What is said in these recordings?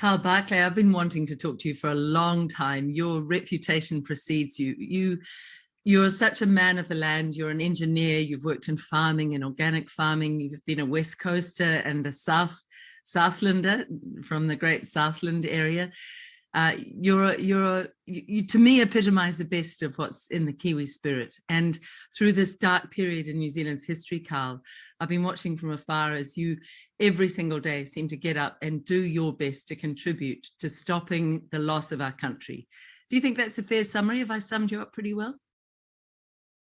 Karl Barkley, I've been wanting to talk to you for a long time. Your reputation precedes you. You're such a man of the land. You're an engineer. You've worked in farming and organic farming. You've been a West Coaster and a Southlander from the great Southland area. You to me epitomize the best of what's in the Kiwi spirit. And through this dark period in New Zealand's history, Karl, I've been watching from afar as you every single day seem to get up and do your best to contribute to stopping the loss of our country. Do you think that's a fair summary? Have I summed you up pretty well?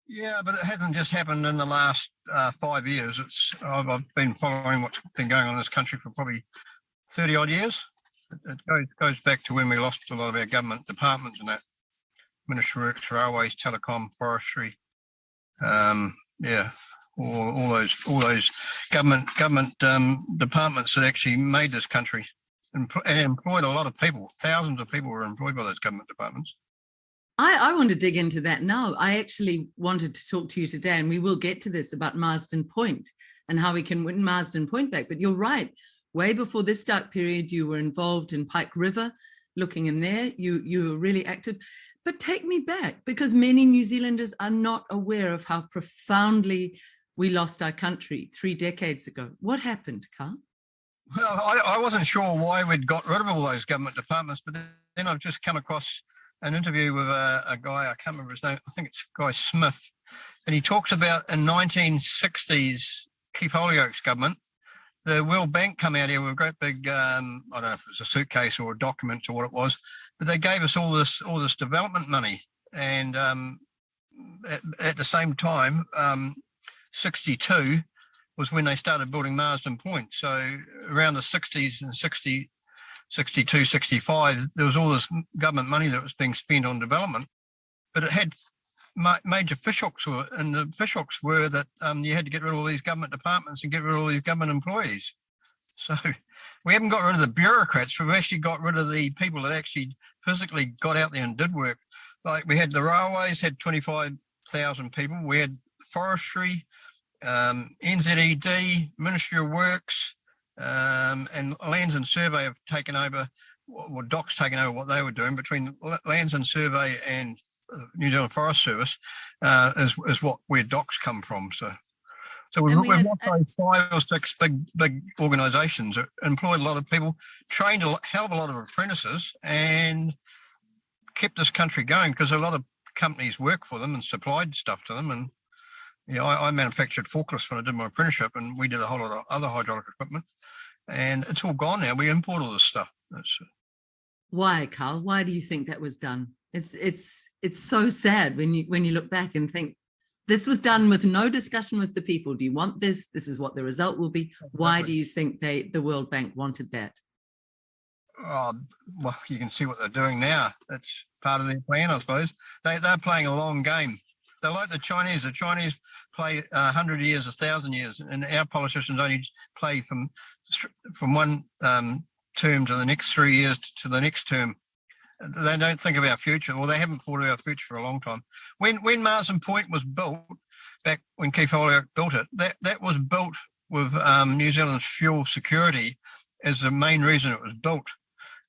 Yeah, but it hasn't just happened in the last 5 years. I've been following what's been going on in this country for probably 30 odd years. It goes back to when we lost a lot of our government departments and that. Ministry of Works, Railways, Telecom, Forestry. All those government departments that actually made this country and employed a lot of people. Thousands of people were employed by those government departments. I want to dig into that now. I actually wanted to talk to you today, and we will get to this, about Marsden Point and how we can win Marsden Point back. But you're right. Way before this dark period, you were involved in Pike River, looking in there. You were really active. But take me back, because many New Zealanders are not aware of how profoundly we lost our country 3 decades ago. What happened, Karl? Well, I wasn't sure why we'd got rid of all those government departments, but then I've just come across an interview with a guy, I can't remember his name, I think it's Guy Smith, and he talks about in 1960s Keith Holyoake's government, the World Bank come out here with a great big, I don't know if it was a suitcase or a document or what it was, but they gave us all this development money. And at the same time, 62 was when they started building Marsden Point. So around the 60s and 62, 65, there was all this government money that was being spent on development, but it had major fishhooks, and the fishhooks were that you had to get rid of all these government departments and get rid of all these government employees. So we haven't got rid of the bureaucrats, we've actually got rid of the people that actually physically got out there and did work. Like we had the railways, had 25,000 people, we had forestry, NZED, Ministry of Works, and Lands and Survey have taken over, or DOC's taken over what they were doing. Between Lands and Survey and New Zealand Forest Service is where DOC's come from. So we've lost those 5 or 6 big organisations that employed a lot of people, trained a hell of a lot of apprentices, and kept this country going, because a lot of companies worked for them and supplied stuff to them. And I manufactured forklifts when I did my apprenticeship, and we did a whole lot of other hydraulic equipment, and it's all gone now. We import all this stuff. Why, Karl? Why do you think that was done? It's so sad when you look back and think this was done with no discussion with the people. Do you want this? This is what the result will be. Why do you think the World Bank wanted that? Well, you can see what they're doing now. That's part of their plan, I suppose. They're playing a long game. They're like the Chinese. The Chinese play 100 years, 1,000 years, and our politicians only play from one term to the next 3 years to the next term. They don't think of our future, or they haven't thought of our future for a long time. When Marsden Point was built, back when Keith Holyoake built it, that was built with New Zealand's fuel security as the main reason it was built.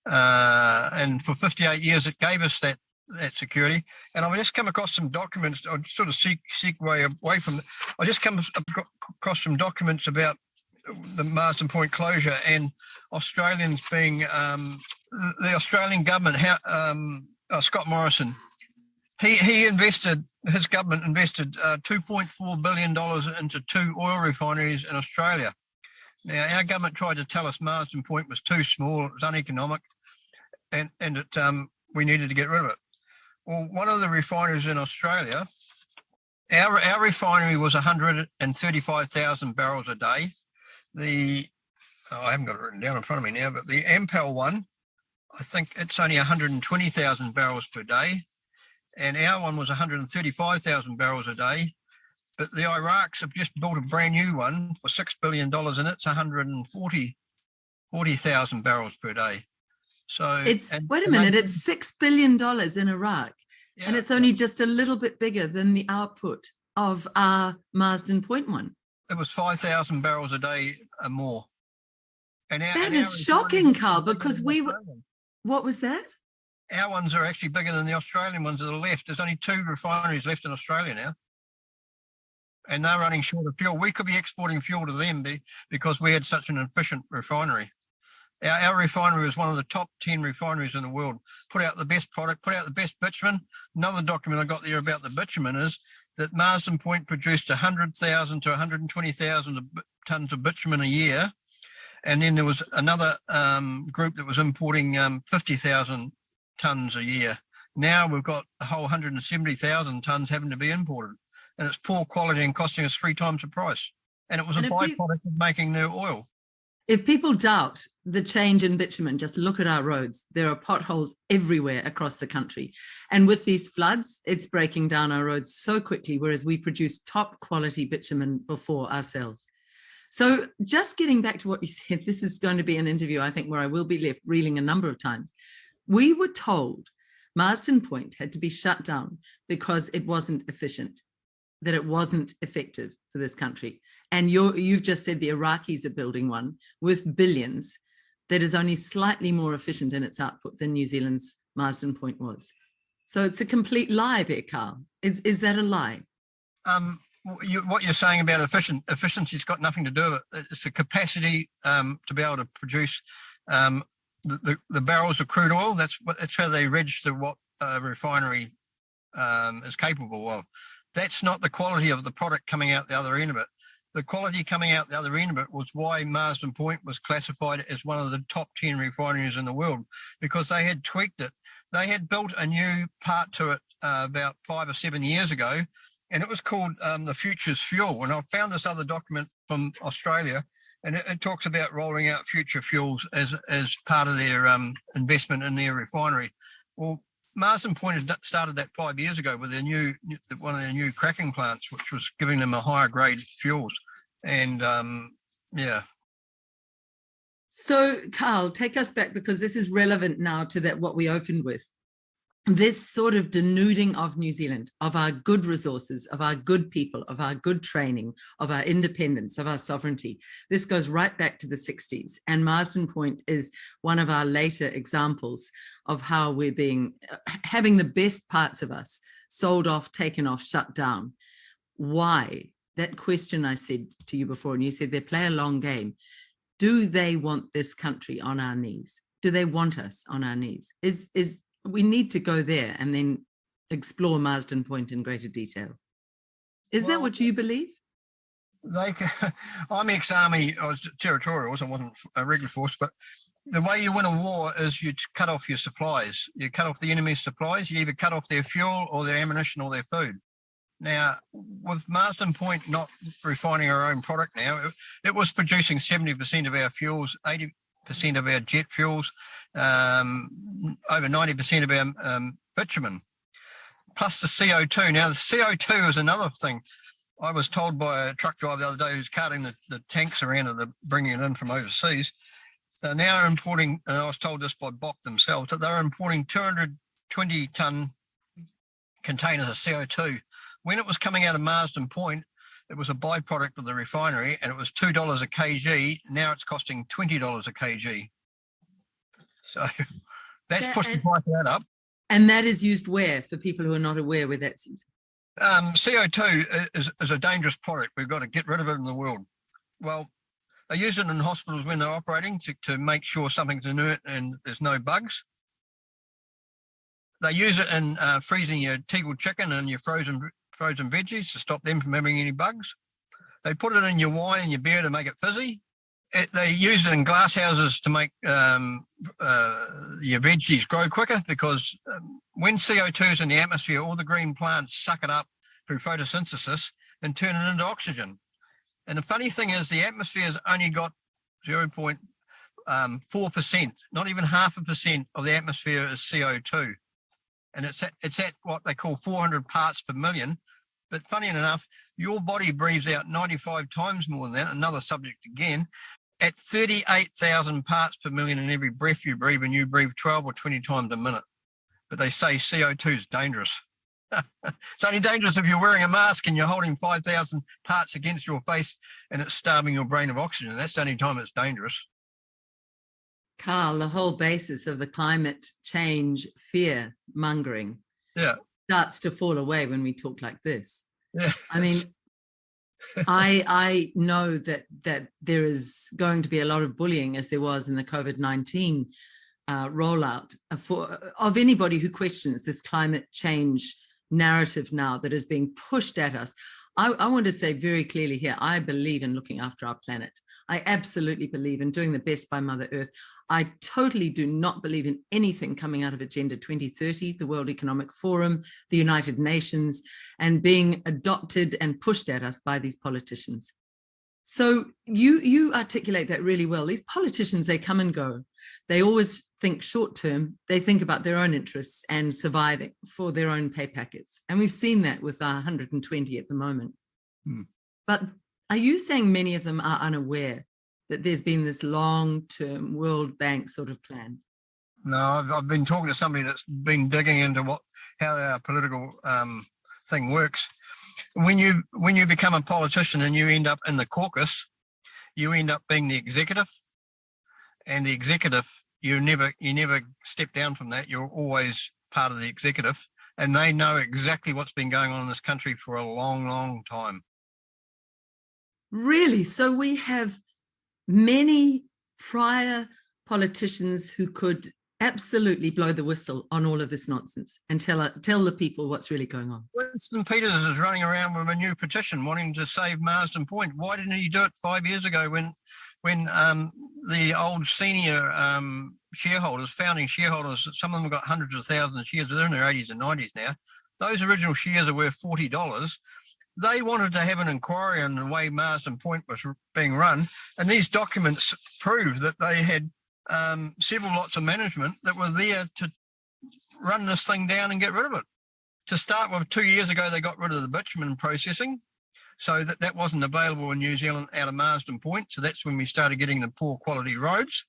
And for 58 years, it gave us that security. And I've just come across some documents. I sort of segue away from it. I just come across some documents about the Marsden Point closure, and Australians being the Australian government. Scott Morrison, his government invested $2.4 billion into 2 oil refineries in Australia. Now, our government tried to tell us Marsden Point was too small, it was uneconomic, and we needed to get rid of it. Well, one of the refineries in Australia, our refinery was 135,000 barrels a day. I haven't got it written down in front of me now, but the Ampel one, I think it's only 120,000 barrels per day, and our one was 135,000 barrels a day. But the Iraqs have just built a brand new one for $6 billion, and it's 140,000 barrels per day. So wait a minute, it's $6 billion in Iraq, and it's only just a little bit bigger than the output of our Marsden Point one. It was 5,000 barrels a day or more. That is shocking, Karl, because what was that? Our ones are actually bigger than the Australian ones that are left. There's only 2 refineries left in Australia now. And they're running short of fuel. We could be exporting fuel to them because we had such an efficient refinery. Our refinery was one of the top 10 refineries in the world. Put out the best product, put out the best bitumen. Another document I got there about the bitumen is that Marsden Point produced 100,000 to 120,000 tonnes of bitumen a year. And then there was another group that was importing 50,000 tonnes a year. Now we've got a whole 170,000 tonnes having to be imported. And it's poor quality and costing us 3 times the price. And it was a byproduct of making their oil. If people doubt the change in bitumen, just look at our roads. There are potholes everywhere across the country. And with these floods, it's breaking down our roads so quickly, whereas we produce top quality bitumen before ourselves. So just getting back to what you said, this is going to be an interview, I think, where I will be left reeling a number of times. We were told Marsden Point had to be shut down because it wasn't efficient, that it wasn't effective for this country. And you've just said the Iraqis are building one with billions that is only slightly more efficient in its output than New Zealand's Marsden Point was. So it's a complete lie there, Karl. Is that a lie? What you're saying about efficiency's got nothing to do with it. It's the capacity to be able to produce the barrels of crude oil. That's how they register what a refinery is capable of. That's not the quality of the product coming out the other end of it. The quality coming out the other end of it was why Marsden Point was classified as one of the top 10 refineries in the world, because they had tweaked it. They had built a new part to it about 5 or 7 years ago, and it was called the Future's Fuel. And I found this other document from Australia, and it talks about rolling out future fuels as part of their investment in their refinery. Well, Marsden Point has started that 5 years ago with one of their new cracking plants, which was giving them a higher grade fuels. And yeah. So, Karl, take us back, because this is relevant now to what we opened with. This sort of denuding of New Zealand, of our good resources, of our good people, of our good training, of our independence, of our sovereignty. This goes right back to the 60s. And Marsden Point is one of our later examples of how we're having the best parts of us sold off, taken off, shut down. Why? That question I said to you before, and you said they play a long game. Do they want this country on our knees? Do they want us on our knees? We need to go there and then explore Marsden Point in greater detail. Is that what you believe? I'm ex-army. I was territorial. I wasn't a regular force, but the way you win a war is you cut off your supplies. You cut off the enemy's supplies. You either cut off their fuel or their ammunition or their food. Now, with Marsden Point not refining our own product now, it was producing 70% of our fuels, 80% of our jet fuels, over 90% of our bitumen, plus the CO2. Now, the CO2 is another thing. I was told by a truck driver the other day who's carting the tanks around and they're bringing it in from overseas. They're now importing, and I was told this by Bock themselves, that they're importing 220-tonne containers of CO2. When it was coming out of Marsden Point, it was a byproduct of the refinery, and it was $2 a kg. Now it's costing $20 a kg. So that's pushed the price of that up. And that is used where, for people who are not aware where that's used? CO2 is a dangerous product. We've got to get rid of it in the world. Well, they use it in hospitals when they're operating to make sure something's inert and there's no bugs. They use it in freezing your Tegel chicken and your frozen veggies to stop them from having any bugs. They put it in your wine and your beer to make it fizzy. They use it in glass houses to make your veggies grow quicker, because when CO2 is in the atmosphere, all the green plants suck it up through photosynthesis and turn it into oxygen. And the funny thing is, the atmosphere has only got 0.4%, not even 0.5% of the atmosphere is CO2. And it's at what they call 400 parts per million. But funny enough, your body breathes out 95 times more than that, another subject again, at 38,000 parts per million in every breath you breathe, and you breathe 12 or 20 times a minute. But they say CO2 is dangerous. It's only dangerous if you're wearing a mask and you're holding 5,000 parts against your face and it's starving your brain of oxygen. That's the only time it's dangerous. Karl, the whole basis of the climate change fear mongering starts to fall away when we talk like this. Yeah. I mean, I know that there is going to be a lot of bullying, as there was in the COVID-19 rollout, of anybody who questions this climate change narrative now that is being pushed at us. I want to say very clearly here, I believe in looking after our planet. I absolutely believe in doing the best by Mother Earth. I totally do not believe in anything coming out of Agenda 2030, the World Economic Forum, the United Nations, and being adopted and pushed at us by these politicians. So you articulate that really well. These politicians, they come and go. They always think short term. They think about their own interests and surviving for their own pay packets. And we've seen that with our 120 at the moment. But are you saying many of them are unaware that there's been this long-term World Bank sort of plan? No, I've been talking to somebody that's been digging into how our political thing works. When you become a politician and you end up in the caucus, you end up being the executive, and the executive, you never step down from that. You're always part of the executive, and they know exactly what's been going on in this country for a long, long time. Really? So we have many prior politicians who could absolutely blow the whistle on all of this nonsense and tell the people what's really going on. Winston Peters is running around with a new petition wanting to save Marsden Point. Why didn't he do it 5 years ago when the old senior shareholders, founding shareholders, some of them have got hundreds of thousands of shares, they're in their 80s and 90s now. Those original shares are worth $40. They wanted to have an inquiry on the way Marsden Point was being run, and these documents prove that they had several lots of management that were there to run this thing down and get rid of it. To start with, 2 years ago, they got rid of the bitumen processing, so that wasn't available in New Zealand out of Marsden Point. So that's when we started getting the poor quality roads.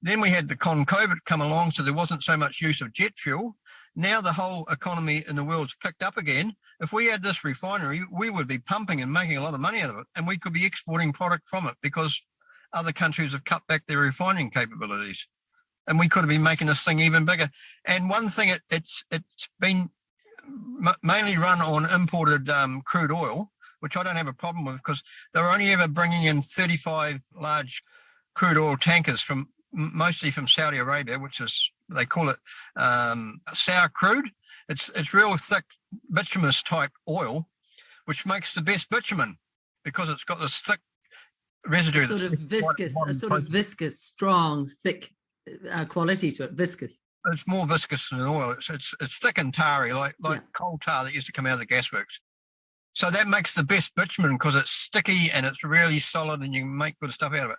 Then we had the COVID come along, so there wasn't so much use of jet fuel. Now the whole economy in the world's picked up again. If we had this refinery, we would be pumping and making a lot of money out of it, and we could be exporting product from it because other countries have cut back their refining capabilities, and we could have been making this thing even bigger. And one thing, it's been mainly run on imported crude oil, which I don't have a problem with because they were only ever bringing in 35 large crude oil tankers mostly from Saudi Arabia, which is, they call it sour crude. It's real thick bituminous type oil, which makes the best bitumen because it's got this thick residue. Sort of viscous, strong, thick quality to it. Viscous. It's more viscous than oil. It's thick and tarry, like coal tar that used to come out of the gasworks. So that makes the best bitumen because it's sticky and it's really solid, and you can make good stuff out of it.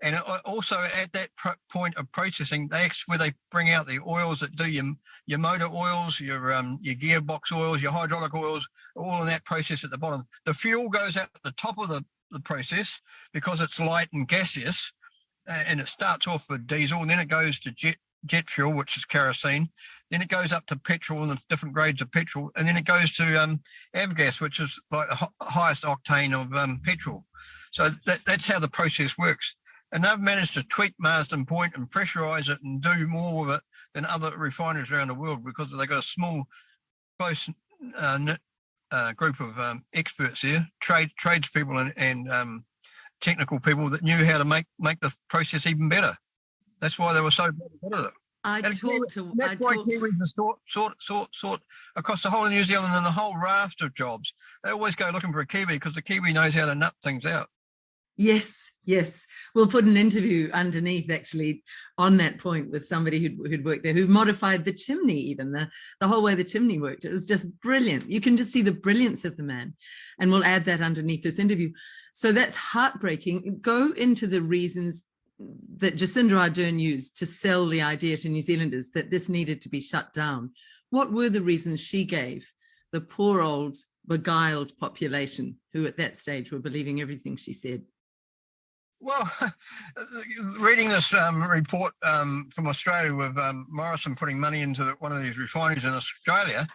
And also at that point of processing, where they bring out the oils that do your motor oils, your gearbox oils, your hydraulic oils, all in that process at the bottom. The fuel goes out at the top of the process because it's light and gaseous, and it starts off with diesel, and then it goes to jet fuel, which is kerosene. Then it goes up to petrol and the different grades of petrol, and then it goes to avgas, which is like the highest octane of petrol. So that's how the process works. And they've managed to tweak Marsden Point and pressurise it and do more with it than other refineries around the world because they've got a small, close knit group of experts here, tradespeople and technical people that knew how to make the process even better. That's why they were so good at it. That's why Kiwis are sort across the whole of New Zealand and the whole raft of jobs. They always go looking for a Kiwi because the Kiwi knows how to nut things out. Yes. We'll put an interview underneath actually on that point with somebody who'd worked there, who modified the chimney, even the whole way the chimney worked. It was just brilliant. You can just see the brilliance of the man. And we'll add that underneath this interview. So that's heartbreaking. Go into the reasons that Jacinda Ardern used to sell the idea to New Zealanders that this needed to be shut down. What were the reasons she gave the poor old beguiled population who at that stage were believing everything she said? Well, reading this report from Australia with Morrison putting money into one of these refineries in Australia,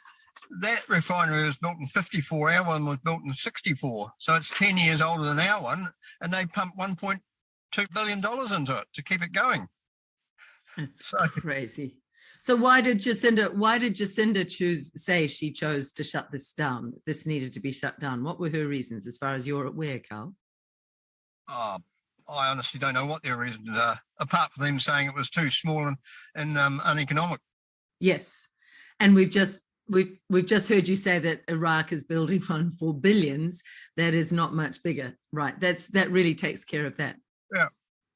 that refinery was built in 54, our one was built in 64. So it's 10 years older than our one, and they pumped $1.2 billion into it to keep it going. It's So, crazy. So why did Jacinda say she chose to shut this down? This needed to be shut down. What were her reasons, as far as you're aware, Karl? I honestly don't know what their reasons are, apart from them saying it was too small and uneconomic. Yes, and we've just heard you say that Iraq is building one for billions. That is not much bigger, right? That really takes care of that. Yeah.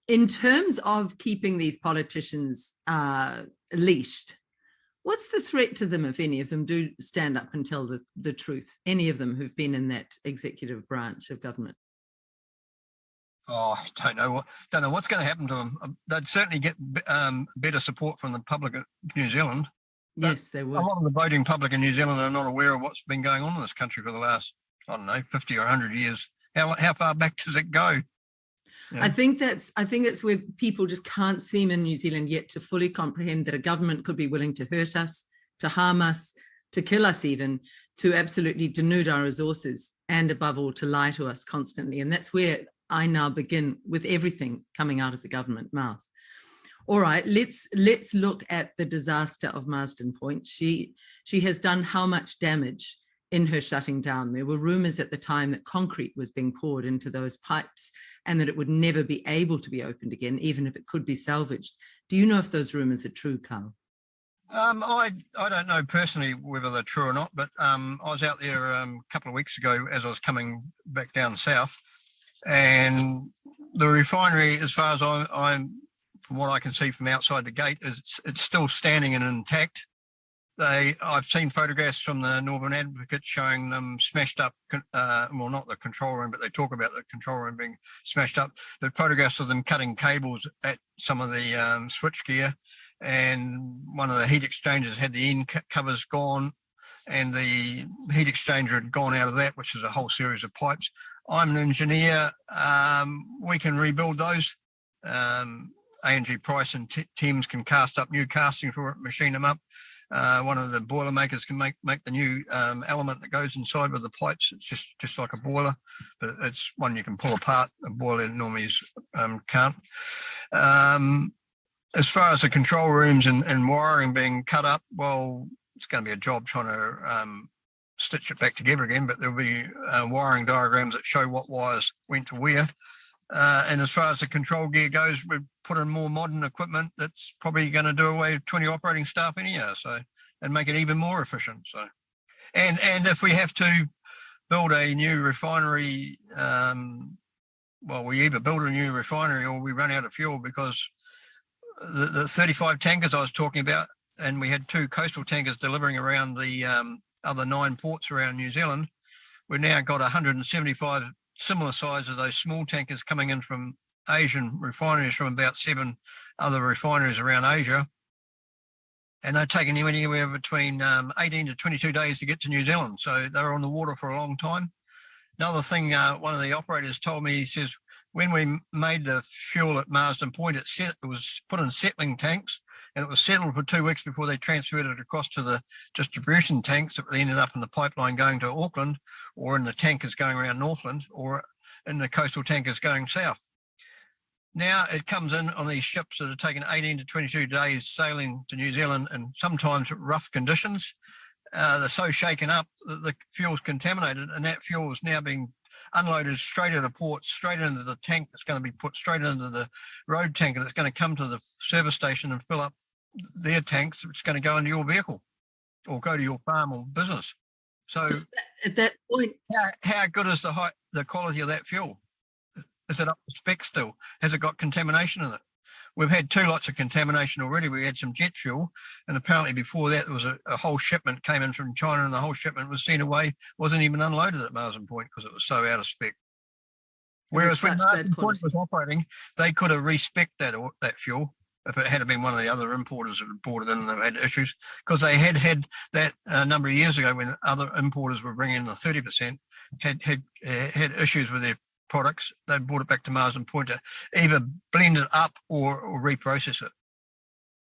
In terms of keeping these politicians leashed, what's the threat to them if any of them do stand up and tell the truth? Any of them who've been in that executive branch of government? Oh, I don't know what's going to happen to them. They'd certainly get better support from the public of New Zealand. Yes, they would. A lot of the voting public in New Zealand are not aware of what's been going on in this country for the last, 50 or 100 years. How far back does it go? Yeah. I think that's where people just can't seem in New Zealand yet to fully comprehend that a government could be willing to hurt us, to harm us, to kill us even, to absolutely denude our resources, and above all, to lie to us constantly. And that's where I now begin with everything coming out of the government mouth. All right, let's look at the disaster of Marsden Point. She has done how much damage in her shutting down? There were rumors at the time that concrete was being poured into those pipes and that it would never be able to be opened again, even if it could be salvaged. Do you know if those rumors are true, Karl? I don't know personally whether they're true or not, but I was out there a couple of weeks ago as I was coming back down south, and the refinery, as far as I'm from what I can see from outside the gate, it's still standing and intact. I've seen photographs from the Northern Advocate showing them smashed up, well, not the control room, but they talk about the control room being smashed up, but photographs of them cutting cables at some of the switchgear, and one of the heat exchangers had the end covers gone, and the heat exchanger had gone out of that, which is a whole series of pipes. I'm an engineer. We can rebuild those. A&G Price and Thames can cast up new castings for it, machine them up. One of the boiler makers can make the new element that goes inside with the pipes. It's just like a boiler, but it's one you can pull apart. A boiler normally can't. As far as the control rooms and wiring being cut up, well, it's going to be a job trying to stitch it back together again, but there'll be wiring diagrams that show what wires went to where. And as far as the control gear goes, we've put in more modern equipment that's probably going to do away with 20 operating staff anyhow, so, and make it even more efficient. So, and if we have to build a new refinery, well, we either build a new refinery or we run out of fuel, because the 35 tankers I was talking about, and we had 2 coastal tankers delivering around the other 9 ports around New Zealand. We've now got 175 similar size of those small tankers coming in from Asian refineries, from about 7 other refineries around Asia. And they're taking anywhere between 18 to 22 days to get to New Zealand. So they were on the water for a long time. Another thing, one of the operators told me, he says, when we made the fuel at Marsden Point, it was put in settling tanks, and it was settled for 2 weeks before they transferred it across to the distribution tanks that ended up in the pipeline going to Auckland, or in the tankers going around Northland, or in the coastal tankers going south. Now it comes in on these ships that are taking 18 to 22 days sailing to New Zealand, and sometimes rough conditions. They're so shaken up that the fuel's contaminated, and that fuel is now being unloaded straight out of port, straight into the tank that's going to be put straight into the road tanker that's going to come to the service station and fill up their tanks, which is going to go into your vehicle or go to your farm or business. So at that point, how good is the quality of that fuel? Is it up to spec still? Has it got contamination in it? We've had 2 lots of contamination already. We had some jet fuel, and apparently before that there was a whole shipment came in from China, and the whole shipment was sent away, wasn't even unloaded at Marsden Point because it was so out of spec. Whereas when Marsden Point was operating, they could have respec'd that fuel if it had been one of the other importers that had brought it in and they've had issues, because they had that a number of years ago when other importers were bringing in the 30%, had issues with their products. They brought it back to Marsden Point to either blend it up or reprocess it.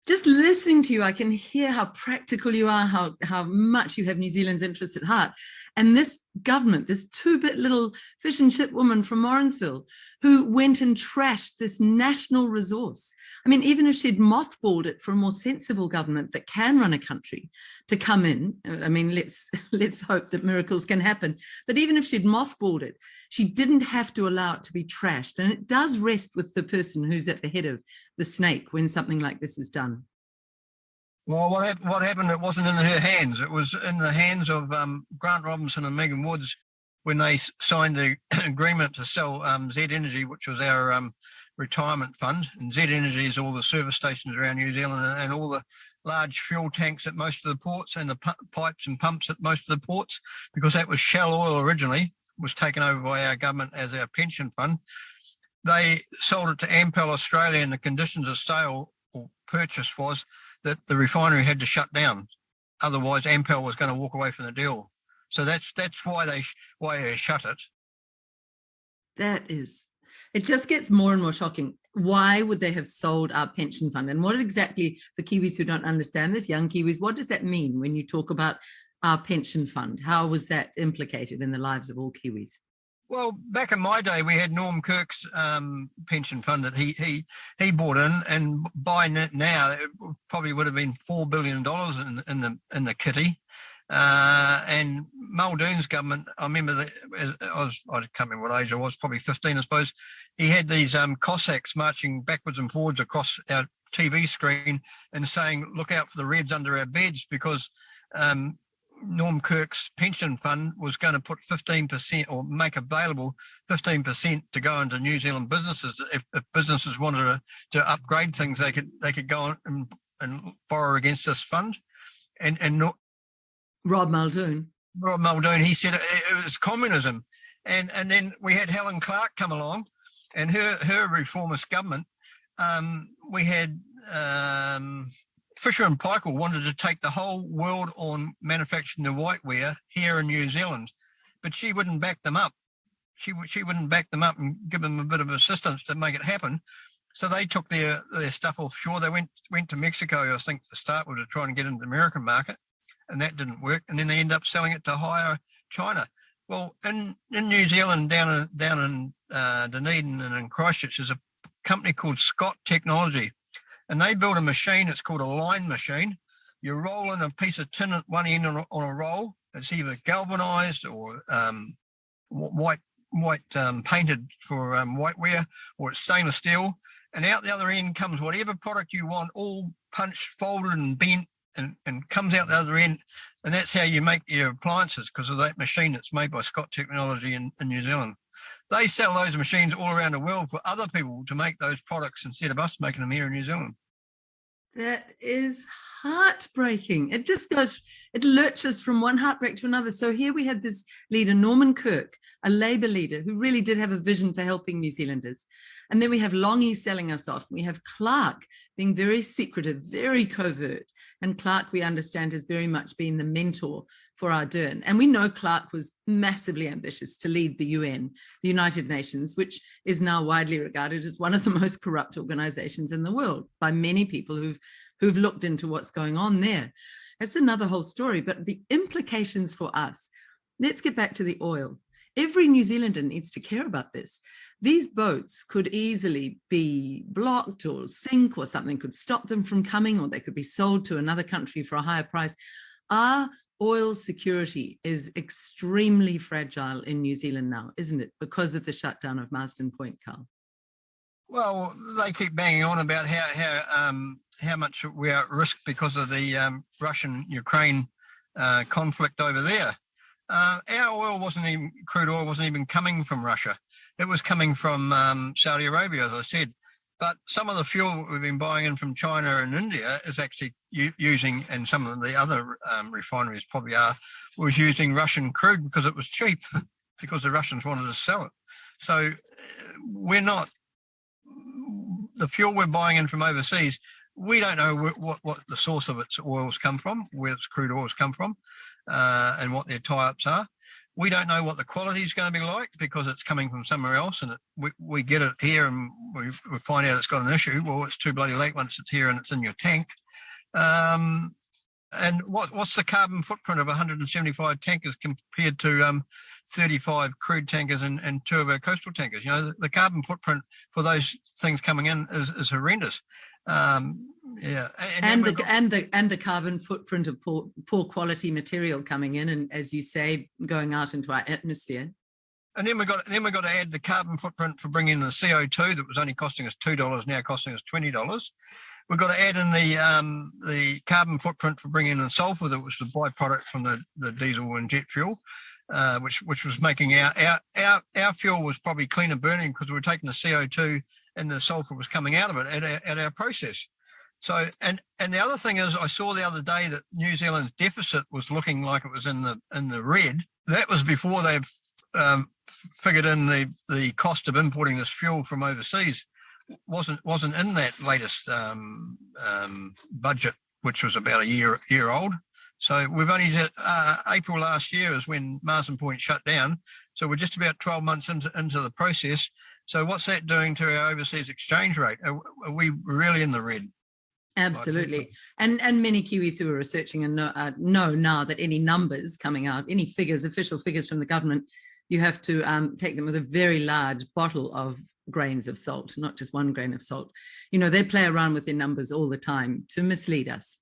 Just listening to you, I can hear how practical you are, how much you have New Zealand's interest at heart. And this government, this two-bit little fish and chip woman from Morrinsville, who went and trashed this national resource. I mean, even if she'd mothballed it for a more sensible government that can run a country to come in, I mean, let's hope that miracles can happen. But even if she'd mothballed it, she didn't have to allow it to be trashed. And it does rest with the person who's at the head of the snake when something like this is done. Well, what happened, it wasn't in her hands. It was in the hands of Grant Robinson and Megan Woods when they signed the agreement to sell Z Energy, which was our retirement fund. And Z Energy is all the service stations around New Zealand and all the large fuel tanks at most of the ports and the pipes and pumps at most of the ports, because that was Shell Oil originally, was taken over by our government as our pension fund. They sold it to Ampel Australia, and the conditions of sale or purchase was that the refinery had to shut down. Otherwise, Ampel was going to walk away from the deal. So that's why they shut it. It just gets more and more shocking. Why would they have sold our pension fund? And what exactly, for Kiwis who don't understand this, young Kiwis, what does that mean when you talk about our pension fund? How was that implicated in the lives of all Kiwis? Well, back in my day, we had Norm Kirk's pension fund that he bought in, and by now it probably would have been $4 billion in the kitty. And Muldoon's government, I remember I can't remember what age I was, probably 15, I suppose. He had these Cossacks marching backwards and forwards across our TV screen and saying, "Look out for the Reds under our beds," because Norm Kirk's pension fund was going to put 15% or make available 15% to go into New Zealand businesses. If businesses wanted to upgrade things, they could go on and borrow against this fund. And Rob Muldoon, he said it was communism. And then we had Helen Clark come along, and her reformist government. We had Fisher and Paykel wanted to take the whole world on manufacturing the whiteware here in New Zealand, but she wouldn't back them up. She wouldn't back them up and give them a bit of assistance to make it happen. So they took their stuff offshore. They went to Mexico, I think, to start with, to try and get into the American market, and that didn't work. And then they end up selling it to higher China. Well, in New Zealand, down in Dunedin and in Christchurch, there's a company called Scott Technology. And they build a machine, it's called a line machine. You roll in a piece of tin at one end on a roll. It's either galvanized or white painted for whiteware, or it's stainless steel. And out the other end comes whatever product you want, all punched, folded and bent, and comes out the other end. And that's how you make your appliances, because of that machine that's made by Scott Technology in New Zealand. They sell those machines all around the world for other people to make those products instead of us making them here in New Zealand. That is heartbreaking. It just it lurches from one heartbreak to another. So here we had this leader, Norman Kirk, a Labour leader who really did have a vision for helping New Zealanders. And then we have Longy selling us off. We have Clark being very secretive, very covert. And Clark, we understand, has very much been the mentor for Ardern. And we know Clark was massively ambitious to lead the UN, the United Nations, which is now widely regarded as one of the most corrupt organizations in the world by many people who've looked into what's going on there. That's another whole story, but the implications for us. Let's get back to the oil. Every New Zealander needs to care about this. These boats could easily be blocked or sink, or something could stop them from coming, or they could be sold to another country for a higher price. Our oil security is extremely fragile in New Zealand now, isn't it? Because of the shutdown of Marsden Point, Karl. Well, they keep banging on about how much we are at risk because of the Russian-Ukraine conflict over there. Our oil crude oil wasn't even coming from Russia. It was coming from Saudi Arabia, as I said. But some of the fuel we've been buying in from China and India is actually using, and some of the other refineries probably was using Russian crude because it was cheap, because the Russians wanted to sell it. So we're not, the fuel we're buying in from overseas, we don't know what the source of its oils come from, where its crude oils come from, and what their tie-ups are. We don't know what the quality is going to be like because it's coming from somewhere else, and we get it here and we find out it's got an issue. Well, it's too bloody late once it's here and it's in your tank. And what's the carbon footprint of 175 tankers compared to 35 crude tankers and 2 of our coastal tankers? You know, the carbon footprint for those things coming in is horrendous. Yeah, and the carbon footprint of poor quality material coming in, and as you say, going out into our atmosphere. And then we got to add the carbon footprint for bringing in the CO2 that was only costing us $2, now costing us $20. We've got to add in the carbon footprint for bringing in the sulfur that was the byproduct from the diesel and jet fuel, which was making our fuel was probably cleaner burning because we were taking the CO2 and the sulfur was coming out of it at our process. So and the other thing is, I saw the other day that New Zealand's deficit was looking like it was in the red. That was before they've figured in the cost of importing this fuel from overseas. Wasn't in that latest budget, which was about a year old. So we've only April last year is when Marsden Point shut down. So we're just about 12 months into the process. So what's that doing to our overseas exchange rate? Are we really in the red? Absolutely. And many Kiwis who are researching and know now that any numbers coming out, any figures, official figures from the government, you have to take them with a very large bottle of grains of salt, not just 1 grain of salt. You know, they play around with their numbers all the time to mislead us.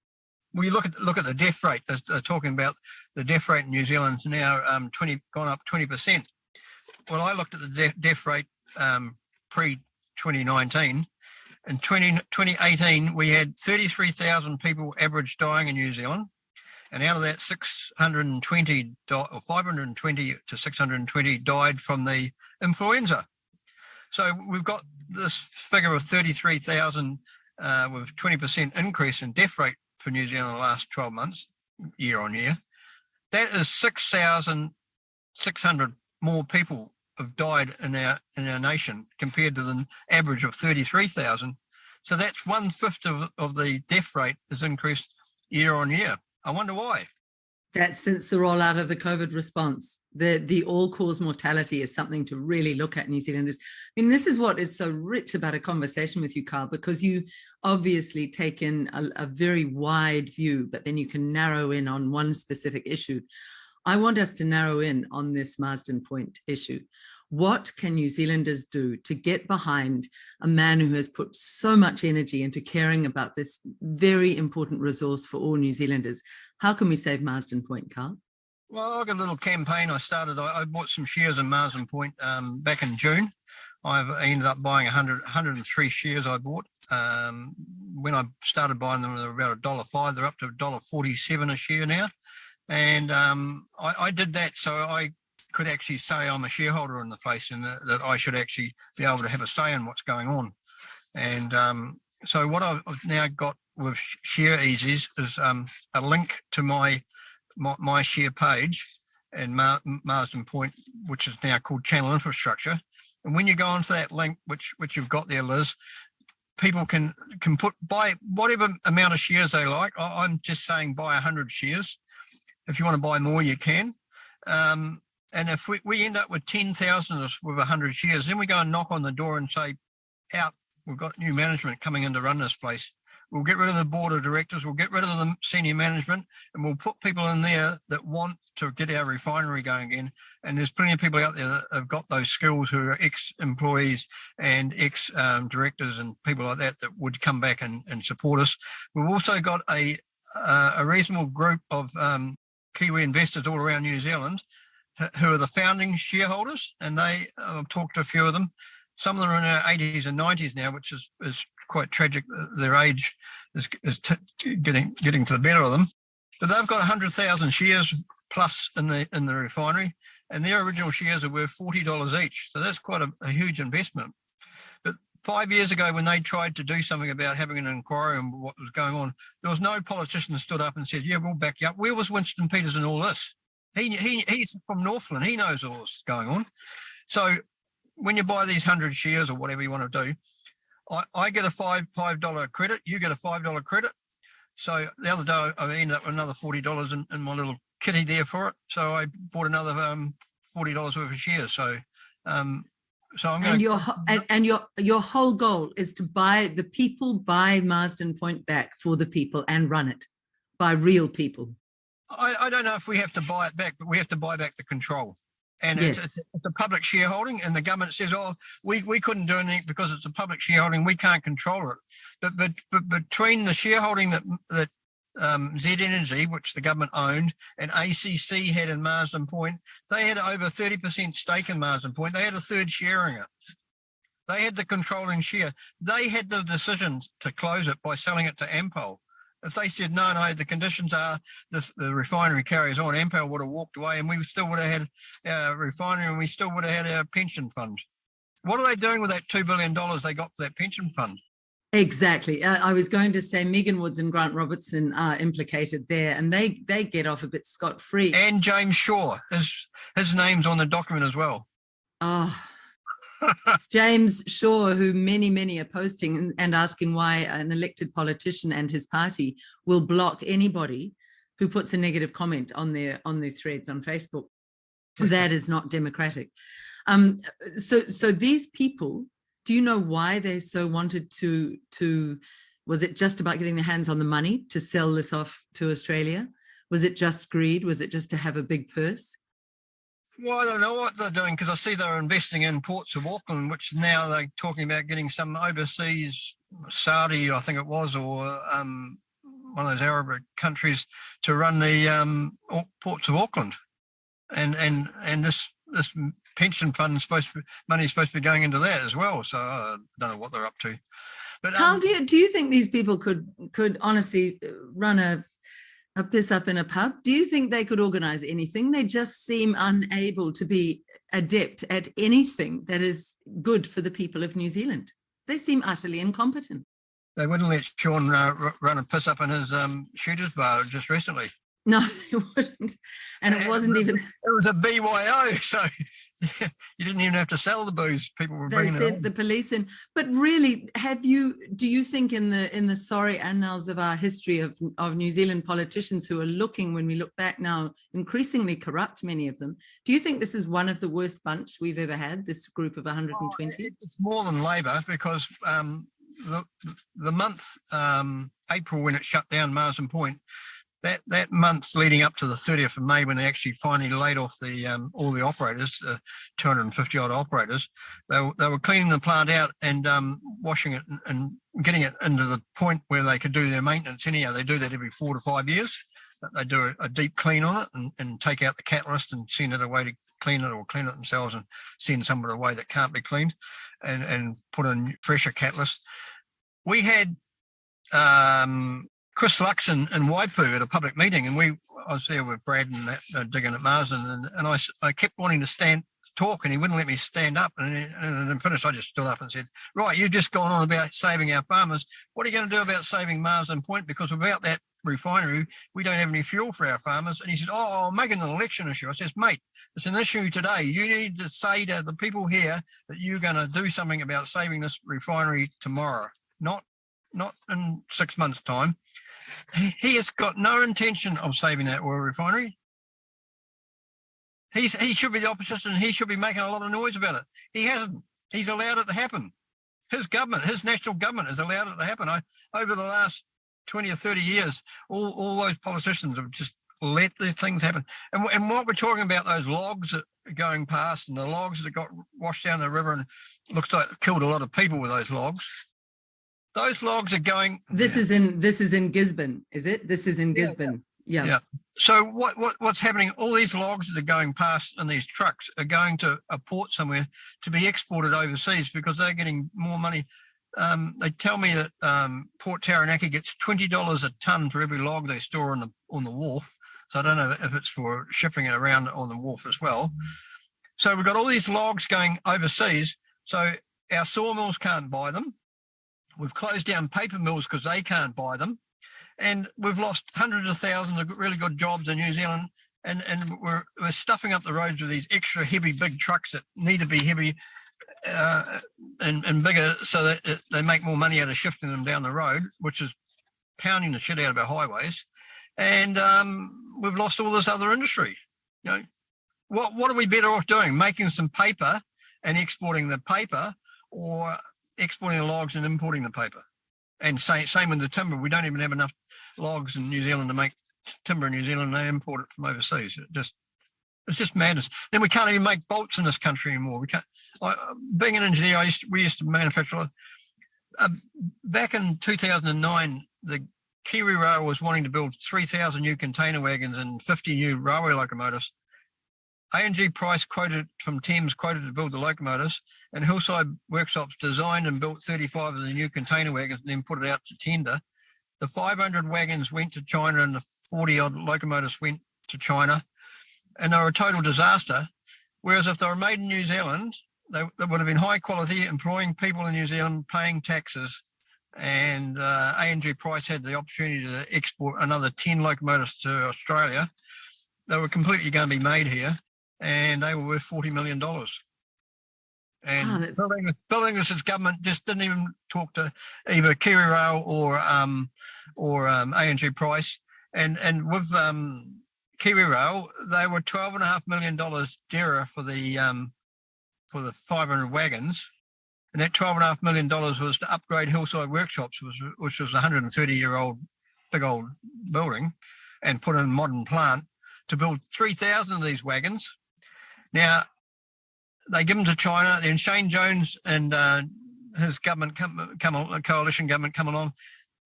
Well, you look at the death rate. They're talking about the death rate in New Zealand's now gone up 20%. Well, I looked at the death rate pre-2019. In 2018, we had 33,000 people average dying in New Zealand. And out of that, 620 or 520 to 620 died from the influenza. So we've got this figure of 33,000 with 20% increase in death rate for New Zealand in the last 12 months, year on year. That is 6,600 more people have died in our nation compared to the average of 33,000. So that's 1/5 of the death rate is increased year on year. I wonder why. That's since the rollout of the COVID response. The all-cause mortality is something to really look at, New Zealanders. I mean, this is what is so rich about a conversation with you, Karl, because you obviously take in a very wide view, but then you can narrow in on one specific issue. I want us to narrow in on this Marsden Point issue. What can New Zealanders do to get behind a man who has put so much energy into caring about this very important resource for all New Zealanders? How can we save Marsden Point, Karl? Well, I've got a little campaign I started. I bought some shares in Marsden Point back in June. I ended up buying 103 shares I bought. When I started buying them, they were about $1.05. They're up to $1.47 a share now. And I did that so I could actually say I'm a shareholder in the place and that I should actually be able to have a say in what's going on. And so what I've now got with Share Easies is a link to my share page and Marsden Point, which is now called Channel Infrastructure. And when you go onto that link, which you've got there, Liz, people can buy whatever amount of shares they like. I'm just saying buy 100 shares. If you want to buy more, you can. And if we end up with 10,000 with 100 shares, then we go and knock on the door and say, out, we've got new management coming in to run this place. We'll get rid of the board of directors, we'll get rid of the senior management, and we'll put people in there that want to get our refinery going again. And there's plenty of people out there that have got those skills who are ex-employees and ex-directors and people like that would come back and support us. We've also got a reasonable group of Kiwi investors all around New Zealand who are the founding shareholders, and I've talked to a few of them. Some of them are in their 80s and 90s now, which is quite tragic. Their age is getting to the better of them. But they've got 100,000 shares plus in the refinery, and their original shares are worth $40 each. So that's quite a huge investment. But 5 years ago, when they tried to do something about having an inquiry on what was going on, there was no politician that stood up and said, "Yeah, we'll back you up." Where was Winston Peters in all this? He's from Northland. He knows all this going on. So when you buy these 100 shares or whatever you want to do, I get a $5 credit. You get a $5 credit. So the other day I ended up with another $40 in my little kitty there for it. So I bought another $40 worth of shares. So I'm and going your whole goal is to buy Marsden Point back for the people and run it by real people. I don't know if we have to buy it back, but we have to buy back the control. And Yes. it's a public shareholding, and the government says, "Oh, we couldn't do anything because it's a public shareholding. We can't control it." But between the shareholding that Z Energy, which the government owned, and ACC had in Marsden Point, they had over 30% stake in Marsden Point. They had a third share in it. They had the controlling share. They had the decision to close it by selling it to Ampol. If they said, no, the conditions are the refinery carries on, Ampol would have walked away and we still would have had our refinery and we still would have had our pension fund. What are they doing with that $2 billion they got for that pension fund? Exactly. I was going to say Megan Woods and Grant Robertson are implicated there, and they get off a bit scot-free. And James Shaw, his name's on the document as well. Oh, James Shaw, who many are posting and asking why an elected politician and his party will block anybody who puts a negative comment on their threads on Facebook. That is not democratic. So these people, do you know why they so wanted to was it just about getting their hands on the money to sell this off to Australia? Was it just greed? Was it just to have a big purse? Well, I don't know what they're doing, because I see they're investing in ports of Auckland, which now they're talking about getting some overseas, Saudi, I think it was, or one of those Arab countries to run the ports of Auckland. And this pension fund money is supposed to be going into that as well. So I don't know what they're up to. But Karl, do you think these people could honestly run a piss up in a pub? Do you think they could organise anything? They just seem unable to be adept at anything that is good for the people of New Zealand. They seem utterly incompetent. They wouldn't let Sean run a piss up in his shooters bar just recently. No, they wouldn't. And it wasn't even... It was a BYO, so you didn't even have to sell the booze. People were bringing it on. They sent the police in. But really, do you think in the sorry annals of our history of New Zealand politicians who are looking, when we look back now, increasingly corrupt, many of them, do you think this is one of the worst bunch we've ever had, this group of 120? It's more than Labor, because the month April, when it shut down Marsden Point, that month leading up to the 30th of May, when they actually finally laid off all the operators, 250 odd operators, they were cleaning the plant out and washing it and getting it into the point where they could do their maintenance. Anyhow, they do that every 4 to 5 years. They do a deep clean on it and take out the catalyst and send it away to clean it, or clean it themselves and send some of it away that can't be cleaned, and put in fresher catalyst. We had Chris Lux in Waipu at a public meeting, and I was there with Brad and digging at Marsden, and I kept wanting to talk, and he wouldn't let me stand up. And then finished, I just stood up and said, "Right, you've just gone on about saving our farmers. What are you going to do about saving Marsden Point? Because without that refinery, we don't have any fuel for our farmers." And he said, "Oh, I'll make it an election issue." I says, "Mate, it's an issue today. You need to say to the people here that you're going to do something about saving this refinery tomorrow, not in 6 months' time." He has got no intention of saving that oil refinery. He should be the opposition. He should be making a lot of noise about it. He hasn't. He's allowed it to happen. His government, his national government, has allowed it to happen. Over the last 20 or 30 years, all those politicians have just let these things happen. And what we're talking about, those logs that are going past, and the logs that got washed down the river, and looks like it killed a lot of people with those logs. Those logs are going. This is in Gisborne, is it? This is in Gisborne. Yeah. So what's happening? All these logs that are going past in these trucks are going to a port somewhere to be exported overseas, because they're getting more money. They tell me that Port Taranaki gets $20 a tonne for every log they store on the wharf. So I don't know if it's for shipping it around on the wharf as well. So we've got all these logs going overseas. So our sawmills can't buy them. We've closed down paper mills because they can't buy them. And we've lost hundreds of thousands of really good jobs in New Zealand. And we're stuffing up the roads with these extra heavy big trucks that need to be heavy and bigger, so that they make more money out of shifting them down the road, which is pounding the shit out of our highways. And we've lost all this other industry. what are we better off doing? Making some paper and exporting the paper, or exporting the logs and importing the paper? And same with the timber. We don't even have enough logs in New Zealand to make timber in New Zealand. They import it from overseas. It's just madness. Then we can't even make bolts in this country anymore. We can't. Being an engineer, we used to manufacture. Back in 2009, the Kiwi Rail was wanting to build 3,000 new container wagons and 50 new railway locomotives. A&G Price quoted from Thames quoted to build the locomotives, and Hillside Workshops designed and built 35 of the new container wagons and then put it out to tender. The 500 wagons went to China and the 40-odd locomotives went to China, and they were a total disaster. Whereas if they were made in New Zealand, they would have been high quality, employing people in New Zealand, paying taxes, and A&G Price had the opportunity to export another 10 locomotives to Australia. They were completely going to be made here, and they were worth $40 million. And Bill English's government just didn't even talk to either Kiwi Rail or A&G Price. And with Kiwi Rail, they were $12.5 million dearer for the 500 wagons. And that $12.5 million was to upgrade Hillside Workshops, which was a 130-year-old big old building, and put in a modern plant to build 3,000 of these wagons. Now, they give them to China, then Shane Jones and his government, coalition government come along.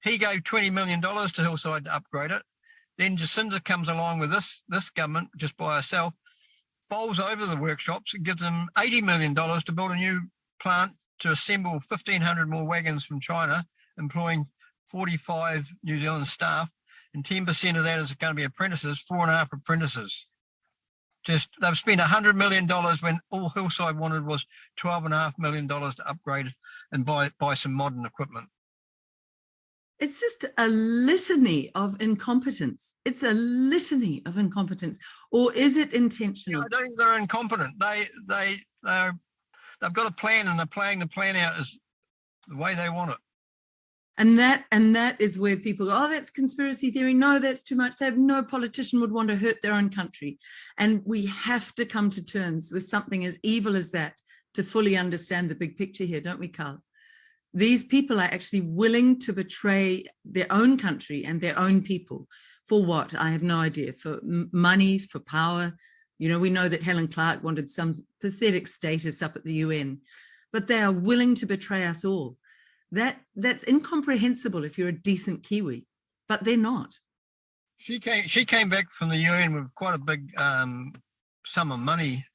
He gave $20 million to Hillside to upgrade it. Then Jacinda comes along with this government just by herself, bowls over the workshops and gives them $80 million to build a new plant to assemble 1,500 more wagons from China, employing 45 New Zealand staff, and 10% of that is going to be apprentices, 4.5 apprentices. They've spent $100 million when all Hillside wanted was $12.5 million to upgrade and buy some modern equipment. It's just a litany of incompetence. It's a litany of incompetence. Or is it intentional? I don't think they're incompetent. They've got a plan, and they're playing the plan out as the way they want it. And that is where people go, oh, that's conspiracy theory. No, that's too much. No politician would want to hurt their own country. And we have to come to terms with something as evil as that to fully understand the big picture here, don't we, Karl? These people are actually willing to betray their own country and their own people. For what? I have no idea. For money, for power. You know, we know that Helen Clark wanted some pathetic status up at the UN, but they are willing to betray us all. That's incomprehensible if you're a decent Kiwi, but they're not. She came back from the UN with quite a big sum of money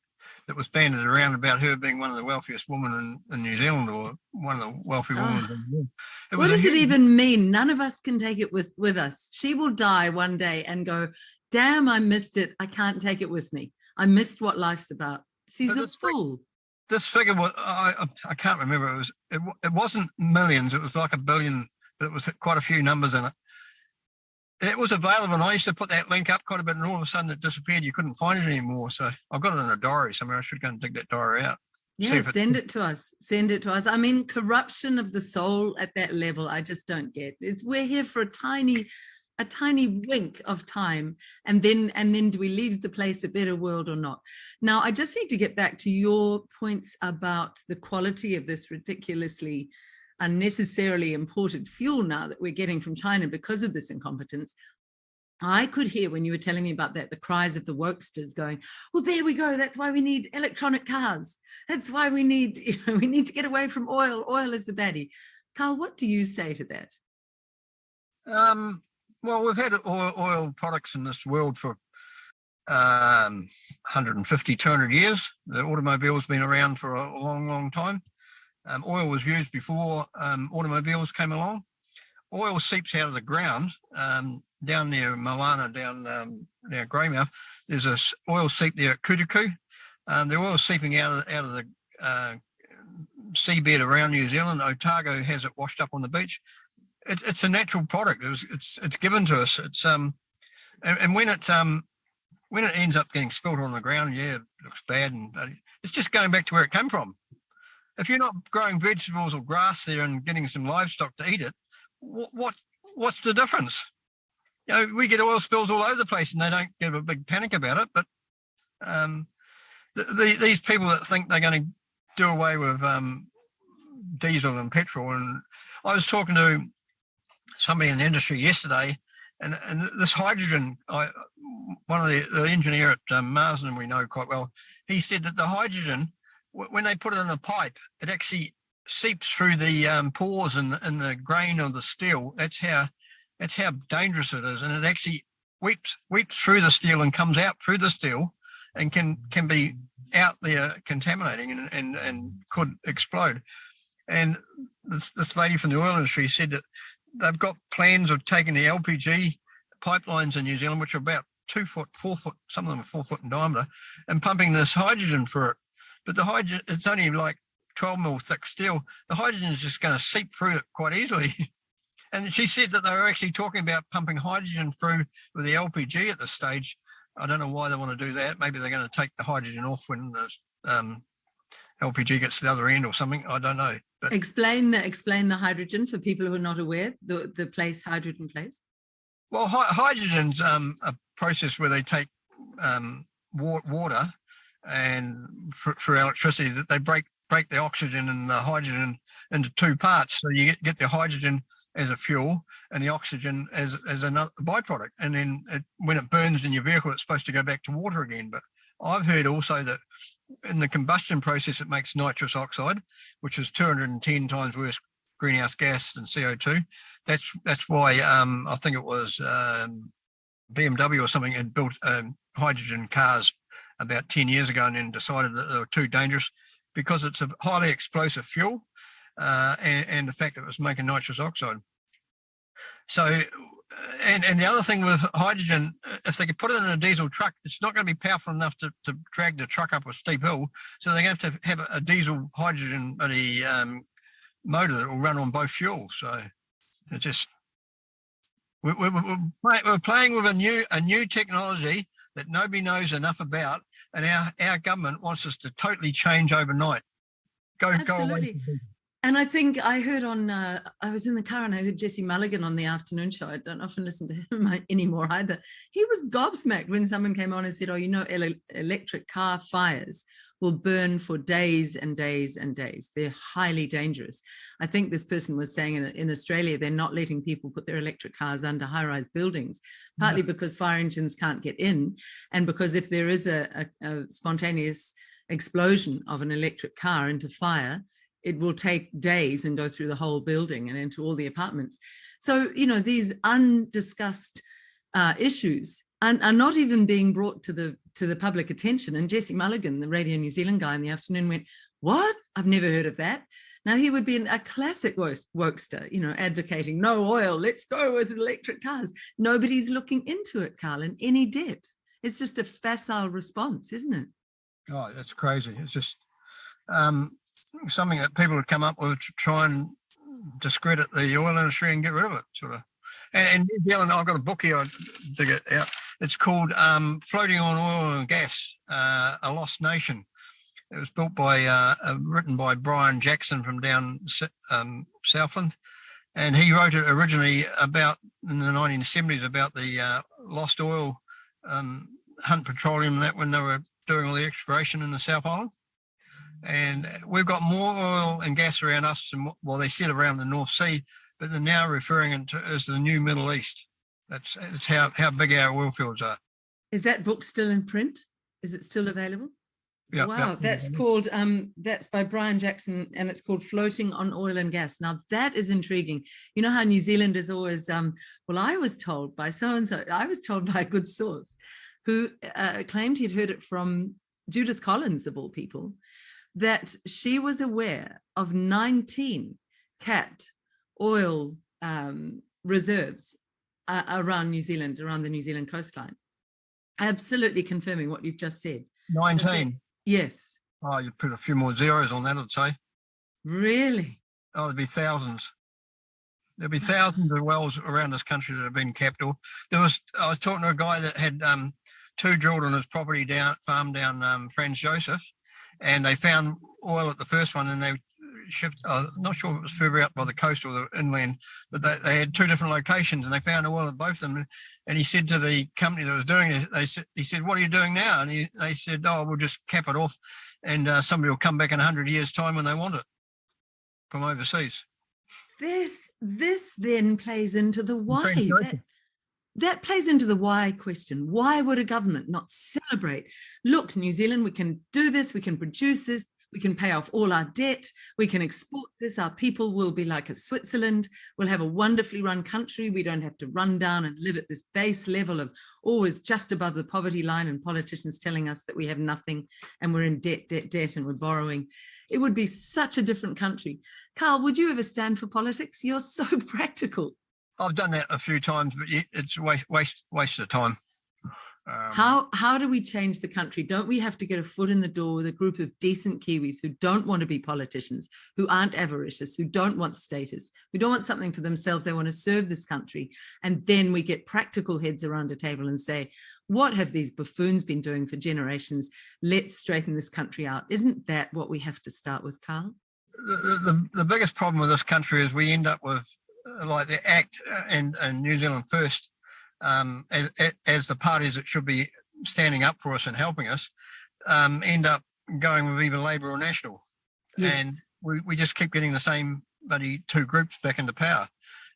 that was banded around about her being one of the wealthiest women in New Zealand, or one of the wealthy women in the world. What does it even mean? None of us can take it with us. She will die one day and go, damn, I missed it. I can't take it with me. I missed what life's about. She's a fool. This figure was, I can't remember. It wasn't millions. It was like $1 billion, but it was quite a few numbers in it. It was available, and I used to put that link up quite a bit, and all of a sudden it disappeared. You couldn't find it anymore. So I've got it in a diary somewhere. I should go and dig that diary out. Yeah, send it to us. Send it to us. I mean, corruption of the soul at that level, I just don't get. We're here for a tiny wink of time, and then do we leave the place a better world or not? Now, I just need to get back to your points about the quality of this ridiculously unnecessarily imported fuel now that we're getting from China because of this incompetence. I could hear when you were telling me about that, the cries of the wokesters going, well, there we go. That's why we need electronic cars. That's why we need to get away from oil. Oil is the baddie. Karl, what do you say to that? Well, we've had oil products in this world for 150, 200 years. The automobile's been around for a long, long time. Oil was used before automobiles came along. Oil seeps out of the ground down near Moana, down near Greymouth. There's a oil seep there at Kutuku. The oil seeping out of the seabed around New Zealand. Otago has it washed up on the beach. It's a natural product. It's given to us. It's and when it ends up getting spilled on the ground, yeah, it looks bad, and it's just going back to where it came from. If you're not growing vegetables or grass there and getting some livestock to eat it, what's the difference? You know, we get oil spills all over the place, and they don't give a big panic about it. But these people that think they're going to do away with diesel and petrol. And I was talking to somebody in the industry yesterday, and this hydrogen, one of the engineer at Marsden we know quite well, he said that the hydrogen, when they put it in a pipe, it actually seeps through the pores in the grain of the steel. That's how dangerous it is, and it actually weeps through the steel and comes out through the steel, and can be out there contaminating and could explode. And this lady from the oil industry said that they've got plans of taking the LPG pipelines in New Zealand, which are about 2 foot, 4 foot, some of them are 4 foot in diameter, and pumping this hydrogen for it. But the hydrogen, it's only like 12 mil thick steel. The hydrogen is just going to seep through it quite easily. And she said that they were actually talking about pumping hydrogen through with the LPG at this stage. I don't know why they want to do that. Maybe they're going to take the hydrogen off when the LPG gets to the other end or something. I don't know. But explain the hydrogen for people who are not aware, the place hydrogen plays. Well, hydrogen's a process where they take water and for electricity, that they break the oxygen and the hydrogen into two parts. So you get the hydrogen as a fuel and the oxygen as another byproduct. And then when it burns in your vehicle, it's supposed to go back to water again. But I've heard also that in the combustion process, it makes nitrous oxide, which is 210 times worse greenhouse gas than CO2. That's why I think it was BMW or something had built hydrogen cars about 10 years ago and then decided that they were too dangerous because it's a highly explosive fuel and the fact that it was making nitrous oxide. So, and the other thing with hydrogen, if they could put it in a diesel truck, it's not going to be powerful enough to drag the truck up a steep hill. So they're going to have a diesel hydrogen motor that will run on both fuels. So it's just, we're playing with a new technology that nobody knows enough about, and our government wants us to totally change overnight. Go away. And I think I heard I was in the car and I heard Jesse Mulligan on the afternoon show. I don't often listen to him anymore either. He was gobsmacked when someone came on and said, electric car fires will burn for days and days and days. They're highly dangerous. I think this person was saying in Australia, they're not letting people put their electric cars under high-rise buildings, partly because fire engines can't get in, and because if there is a spontaneous explosion of an electric car into fire, it will take days and go through the whole building and into all the apartments. So, these undiscussed issues are not even being brought to the public attention. And Jesse Mulligan, the Radio New Zealand guy in the afternoon, went, "What? I've never heard of that." Now he would be a classic wokester, advocating no oil, let's go with electric cars. Nobody's looking into it, Karl, in any depth. It's just a facile response, isn't it? Oh, that's crazy. It's just something that people have come up with to try and discredit the oil industry and get rid of it, sort of. And New Zealand, I've got a book here, I'll dig it out. It's called Floating on Oil and Gas, A Lost Nation. It was built written by Brian Jackson from down Southland. And he wrote it originally in the 1970s about the lost oil, Hunt Petroleum, that when they were doing all the exploration in the South Island. And we've got more oil and gas around us than, they said around the North Sea, but they're now referring it to as the new Middle East. That's how big our oil fields are. Is that book still in print? Is it still available? Yeah. Wow, that's called, that's by Brian Jackson, and it's called Floating on Oil and Gas. Now that is intriguing. You know how New Zealand is always, I was told by so-and-so, I was told by a good source who claimed he'd heard it from Judith Collins, of all people, that she was aware of 19 cat oil reserves around New Zealand, around the New Zealand coastline. Absolutely confirming what you've just said. 19? Yes. Oh, you put a few more zeros on that, I'd say. Really? Oh, there'd be thousands. There'd be thousands of wells around this country that have been capped off. I was talking to a guy that had 2 drilled on his farm down Franz Joseph, and they found oil at the first one, and they shipped. Not sure if it was further out by the coast or the inland, but they had two different locations, and they found oil at both of them. And he said to the company that was doing it, he said, "What are you doing now?" And they said, "Oh, we'll just cap it off, and somebody will come back in 100 years' time when they want it from overseas." This then plays into the why. Translation. That plays into the why question. Why would a government not celebrate? Look, New Zealand, we can do this, we can produce this, we can pay off all our debt, we can export this, our people will be like a Switzerland, we'll have a wonderfully run country, we don't have to run down and live at this base level of always just above the poverty line and politicians telling us that we have nothing and we're in debt, and we're borrowing. It would be such a different country. Karl, would you ever stand for politics? You're so practical. I've done that a few times, but it's waste of time. How do we change the country? Don't we have to get a foot in the door with a group of decent Kiwis who don't want to be politicians, who aren't avaricious, who don't want status, who don't want something for themselves, they want to serve this country, and then we get practical heads around a table and say, what have these buffoons been doing for generations? Let's straighten this country out. Isn't that what we have to start with, Karl? The biggest problem with this country is we end up with like the ACT and New Zealand First as the parties that should be standing up for us and helping us end up going with either Labour or National. Yes. And we just keep getting the same bloody two groups back into power.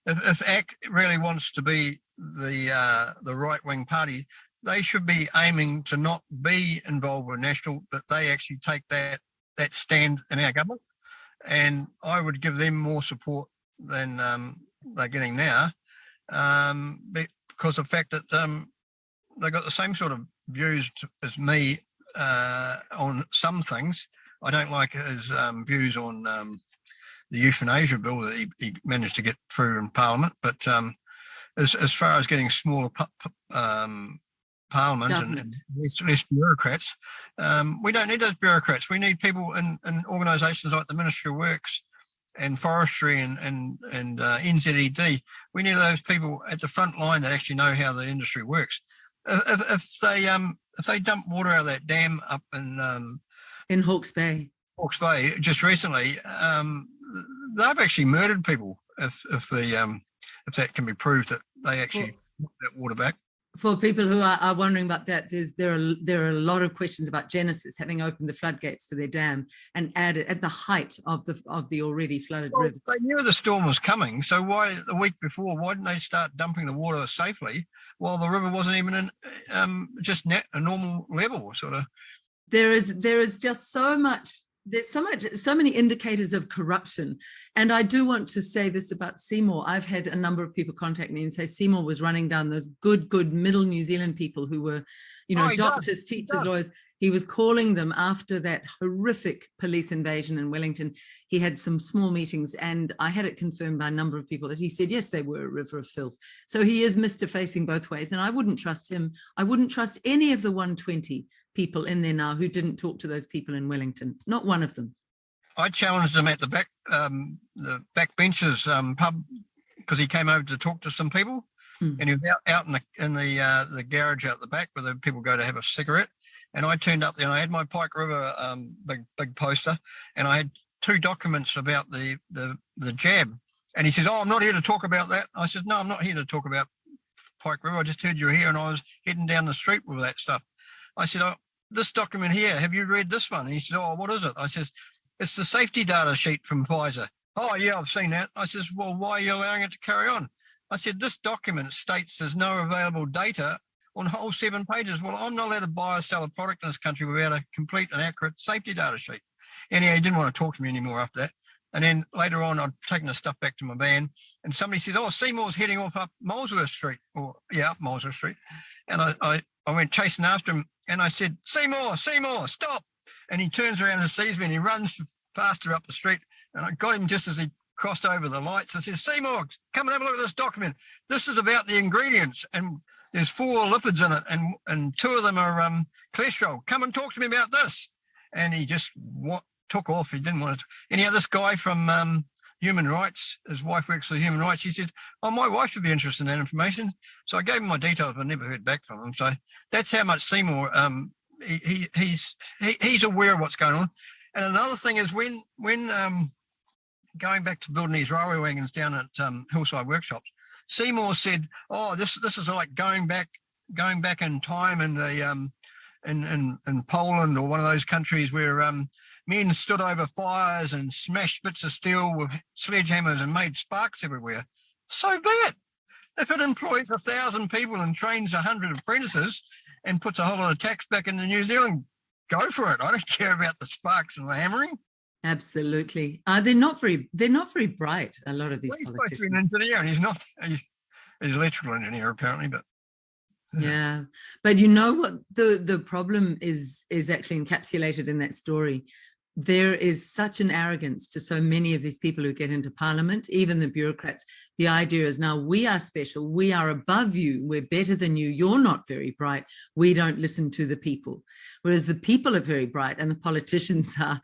If ACT really wants to be the right-wing party, they should be aiming to not be involved with National, but they actually take that stand in our government. And I would give them more support than they're getting now, because of the fact that they've got the same sort of views as me on some things. I don't like his views on the euthanasia bill that he managed to get through in Parliament, but as far as getting smaller Parliament and less bureaucrats, we don't need those bureaucrats. We need people in organisations like the Ministry of Works and Forestry and NZED. We need those people at the front line that actually know how the industry works. If they dump water out of that dam up in Hawke's Bay just recently, they've actually murdered people. If that can be proved that they actually want that water back. For people who are wondering about that, there are a lot of questions about Genesis having opened the floodgates for their dam and added at the height of the already flooded river. They knew the storm was coming, so why the week before? Why didn't they start dumping the water safely while the river wasn't even in just a normal level? Sort of. There is just so much. There's so many indicators of corruption. And I do want to say this about Seymour. I've had a number of people contact me and say Seymour was running down those good middle New Zealand people who were, doctors, teachers, lawyers. He was calling them after that horrific police invasion in Wellington. He had some small meetings, and I had it confirmed by a number of people that he said, yes, they were a river of filth. So he is Mr. Facing both ways, and I wouldn't trust him. I wouldn't trust any of the 120 people in there now who didn't talk to those people in Wellington. Not one of them. I challenged him at the backbenches pub because he came over to talk to some people, and he was out in the garage out the back where the people go to have a cigarette. And I turned up there and I had my Pike River big poster, and I had 2 documents about the jab. And he said, "Oh, I'm not here to talk about that." I said, "No, I'm not here to talk about Pike River. I just heard you were here and I was heading down the street with that stuff." I said, "Oh, this document here, have you read this one?" And he said, "Oh, what is it?" I said, "It's the safety data sheet from Pfizer." "Oh, yeah, I've seen that." I said, "Well, why are you allowing it to carry on?" I said, "This document states there's no available data on whole 7 pages. Well, I'm not allowed to buy or sell a product in this country without a complete and accurate safety data sheet." Anyhow, he didn't want to talk to me anymore after that. And then later on, I'd taken the stuff back to my van, and somebody said, "Oh, Seymour's heading off up Molesworth Street," up Molesworth Street. And I went chasing after him, and I said, Seymour, stop." And he turns around and sees me, and he runs faster up the street. And I got him just as he crossed over the lights. I said, "Seymour, come and have a look at this document. This is about the ingredients, and there's 4 lipids in it, and 2 of them are cholesterol. Come and talk to me about this." And he just took off. He didn't want to. Anyhow, this guy from Human Rights, his wife works for Human Rights. He said, "Oh, my wife would be interested in that information." So I gave him my details, but I never heard back from him. So that's how much Seymour he's aware of what's going on. And another thing is when going back to building these railway wagons down at Hillside Workshops, Seymour said, "Oh, this is like going back in time in the in Poland or one of those countries where men stood over fires and smashed bits of steel with sledgehammers and made sparks everywhere." So be it. If it employs 1,000 people and trains 100 apprentices and puts a whole lot of tax back into New Zealand, go for it. I don't care about the sparks and the hammering. Absolutely. They're not very bright, a lot of these He's politicians. supposed to be an engineer, and he's not. He's an electrical engineer, apparently, but yeah. But you know what the problem is actually encapsulated in that story. There is such an arrogance to so many of these people who get into parliament, even the bureaucrats. The idea is now we are special, we are above you, we're better than you, you're not very bright, we don't listen to the people. Whereas the people are very bright and the politicians are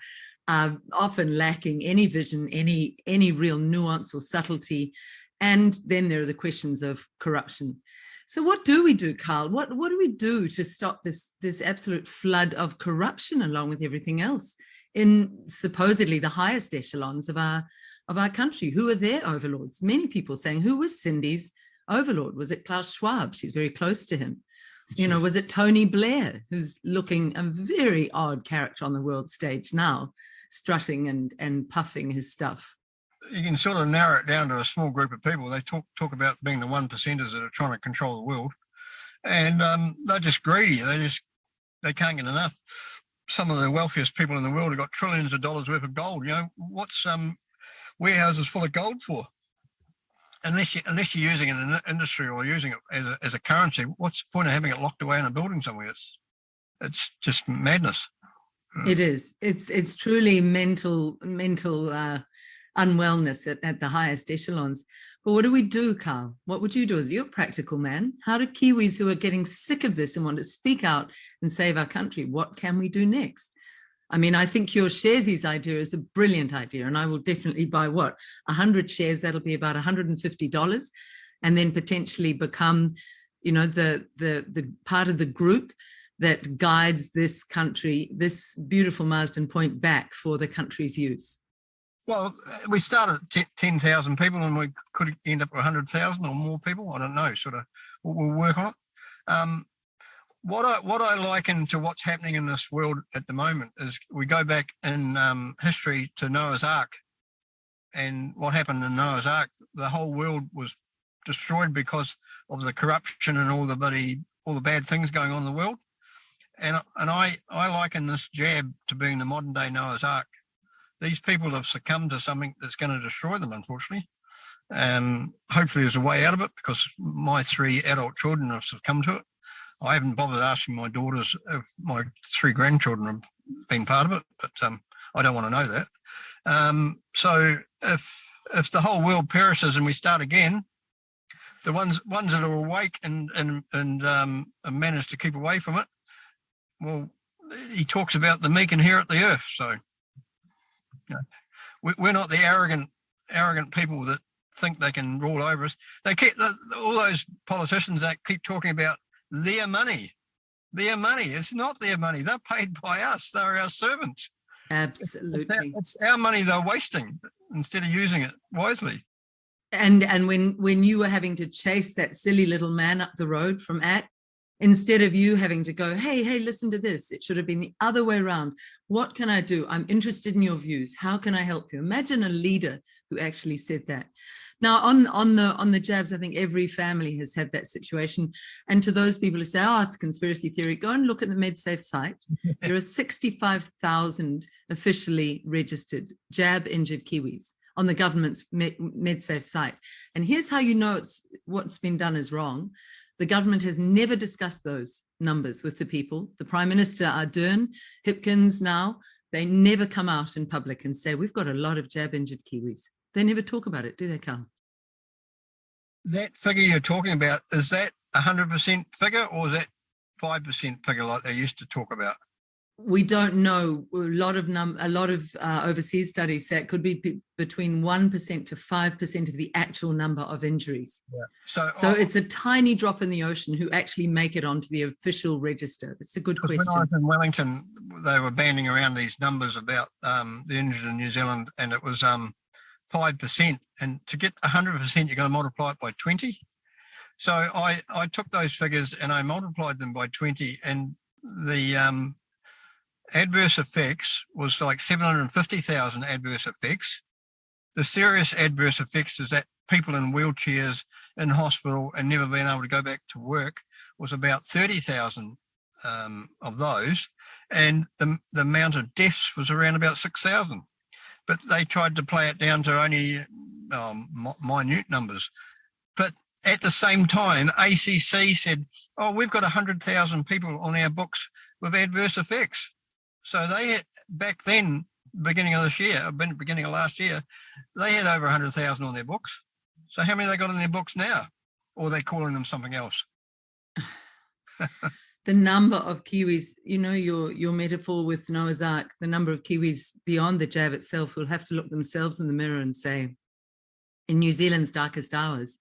often lacking any vision, any real nuance or subtlety. And then there are the questions of corruption. So what do we do, Karl? What do we do to stop this absolute flood of corruption along with everything else in supposedly the highest echelons of our country? Who are their overlords? Many people saying, who was Cindy's overlord? Was it Klaus Schwab? She's very close to him. You know, was it Tony Blair, who's looking a very odd character on the world stage now, strutting and puffing his stuff? You can sort of narrow it down to a small group of people. They talk about being the 1%ers that are trying to control the world, and they're just greedy. They can't get enough. Some of the wealthiest people in the world have got trillions of dollars worth of gold. You know, what's warehouses full of gold for? Unless you're using it in an industry or using it as a currency, what's the point of having it locked away in a building somewhere? It's just madness. It is. It's truly mental unwellness at the highest echelons. But what do we do, Karl? What would you do as you're a practical man? How do Kiwis who are getting sick of this and want to speak out and save our country, what can we do next? I mean, I think your Sharesies idea is a brilliant idea, and I will definitely buy 100 shares. That'll be about $150, and then potentially become, you know, the part of the group that guides this country, this beautiful Marsden Point, back for the country's use. Well, we started at 10,000 people and we could end up with 100,000 or more people. I don't know, sort of, we'll work on it. What I liken to what's happening in this world at the moment is we go back in history to Noah's Ark. And what happened in Noah's Ark, the whole world was destroyed because of the corruption and all the bad things going on in the world. And I liken this jab to being the modern day Noah's Ark. These people have succumbed to something that's going to destroy them, unfortunately. Hopefully there's a way out of it, because my 3 adult children have succumbed to it. I haven't bothered asking my daughters if my 3 grandchildren have been part of it, but I don't want to know that. So if the whole world perishes and we start again, the ones that are awake and manage to keep away from it, well, he talks about the meek inherit the earth. So you know, we're not the arrogant people that think they can rule over us. They keep all those politicians that keep talking about their money. Their money. It's not their money. They're paid by us. They're our servants. Absolutely. It's our money they're wasting instead of using it wisely. And when you were having to chase that silly little man up the road from instead of you having to go, hey, listen to this, it should have been the other way around. What can I do? I'm interested in your views. How can I help you? Imagine a leader who actually said that. Now, on the jabs, I think every family has had that situation. And to those people who say, oh, it's a conspiracy theory, go and look at the MedSafe site. There are 65,000 officially registered jab-injured Kiwis on the government's MedSafe site. And here's how you know what's been done is wrong. The government has never discussed those numbers with the people. The Prime Minister, Ardern, Hipkins now, they never come out in public and say, we've got a lot of jab-injured Kiwis. They never talk about it, do they, Karl? That figure you're talking about, is that 100% figure or is that 5% figure like they used to talk about? We don't know. A lot of overseas studies say it could be between 1% to 5% of the actual number of injuries. Yeah. So it's a tiny drop in the ocean who actually make it onto the official register. It's a good question. When I was in Wellington, they were banding around these numbers about the injured in New Zealand, and it was 5%, and to get 100%, you're going to multiply it by 20. So I took those figures and I multiplied them by 20, and the adverse effects was like 750,000 adverse effects. The serious adverse effects is that people in wheelchairs in hospital and never being able to go back to work was about 30,000 of those, and the amount of deaths was around about 6,000. But they tried to play it down to only minute numbers. But at the same time, ACC said, oh, we've got 100,000 people on our books with adverse effects. So they had, back then, beginning of last year, they had over 100,000 on their books. So how many they got on their books now? Or are they calling them something else? The number of Kiwis, you know, your metaphor with Noah's Ark, the number of Kiwis beyond the jab itself will have to look themselves in the mirror and say, in New Zealand's darkest hours,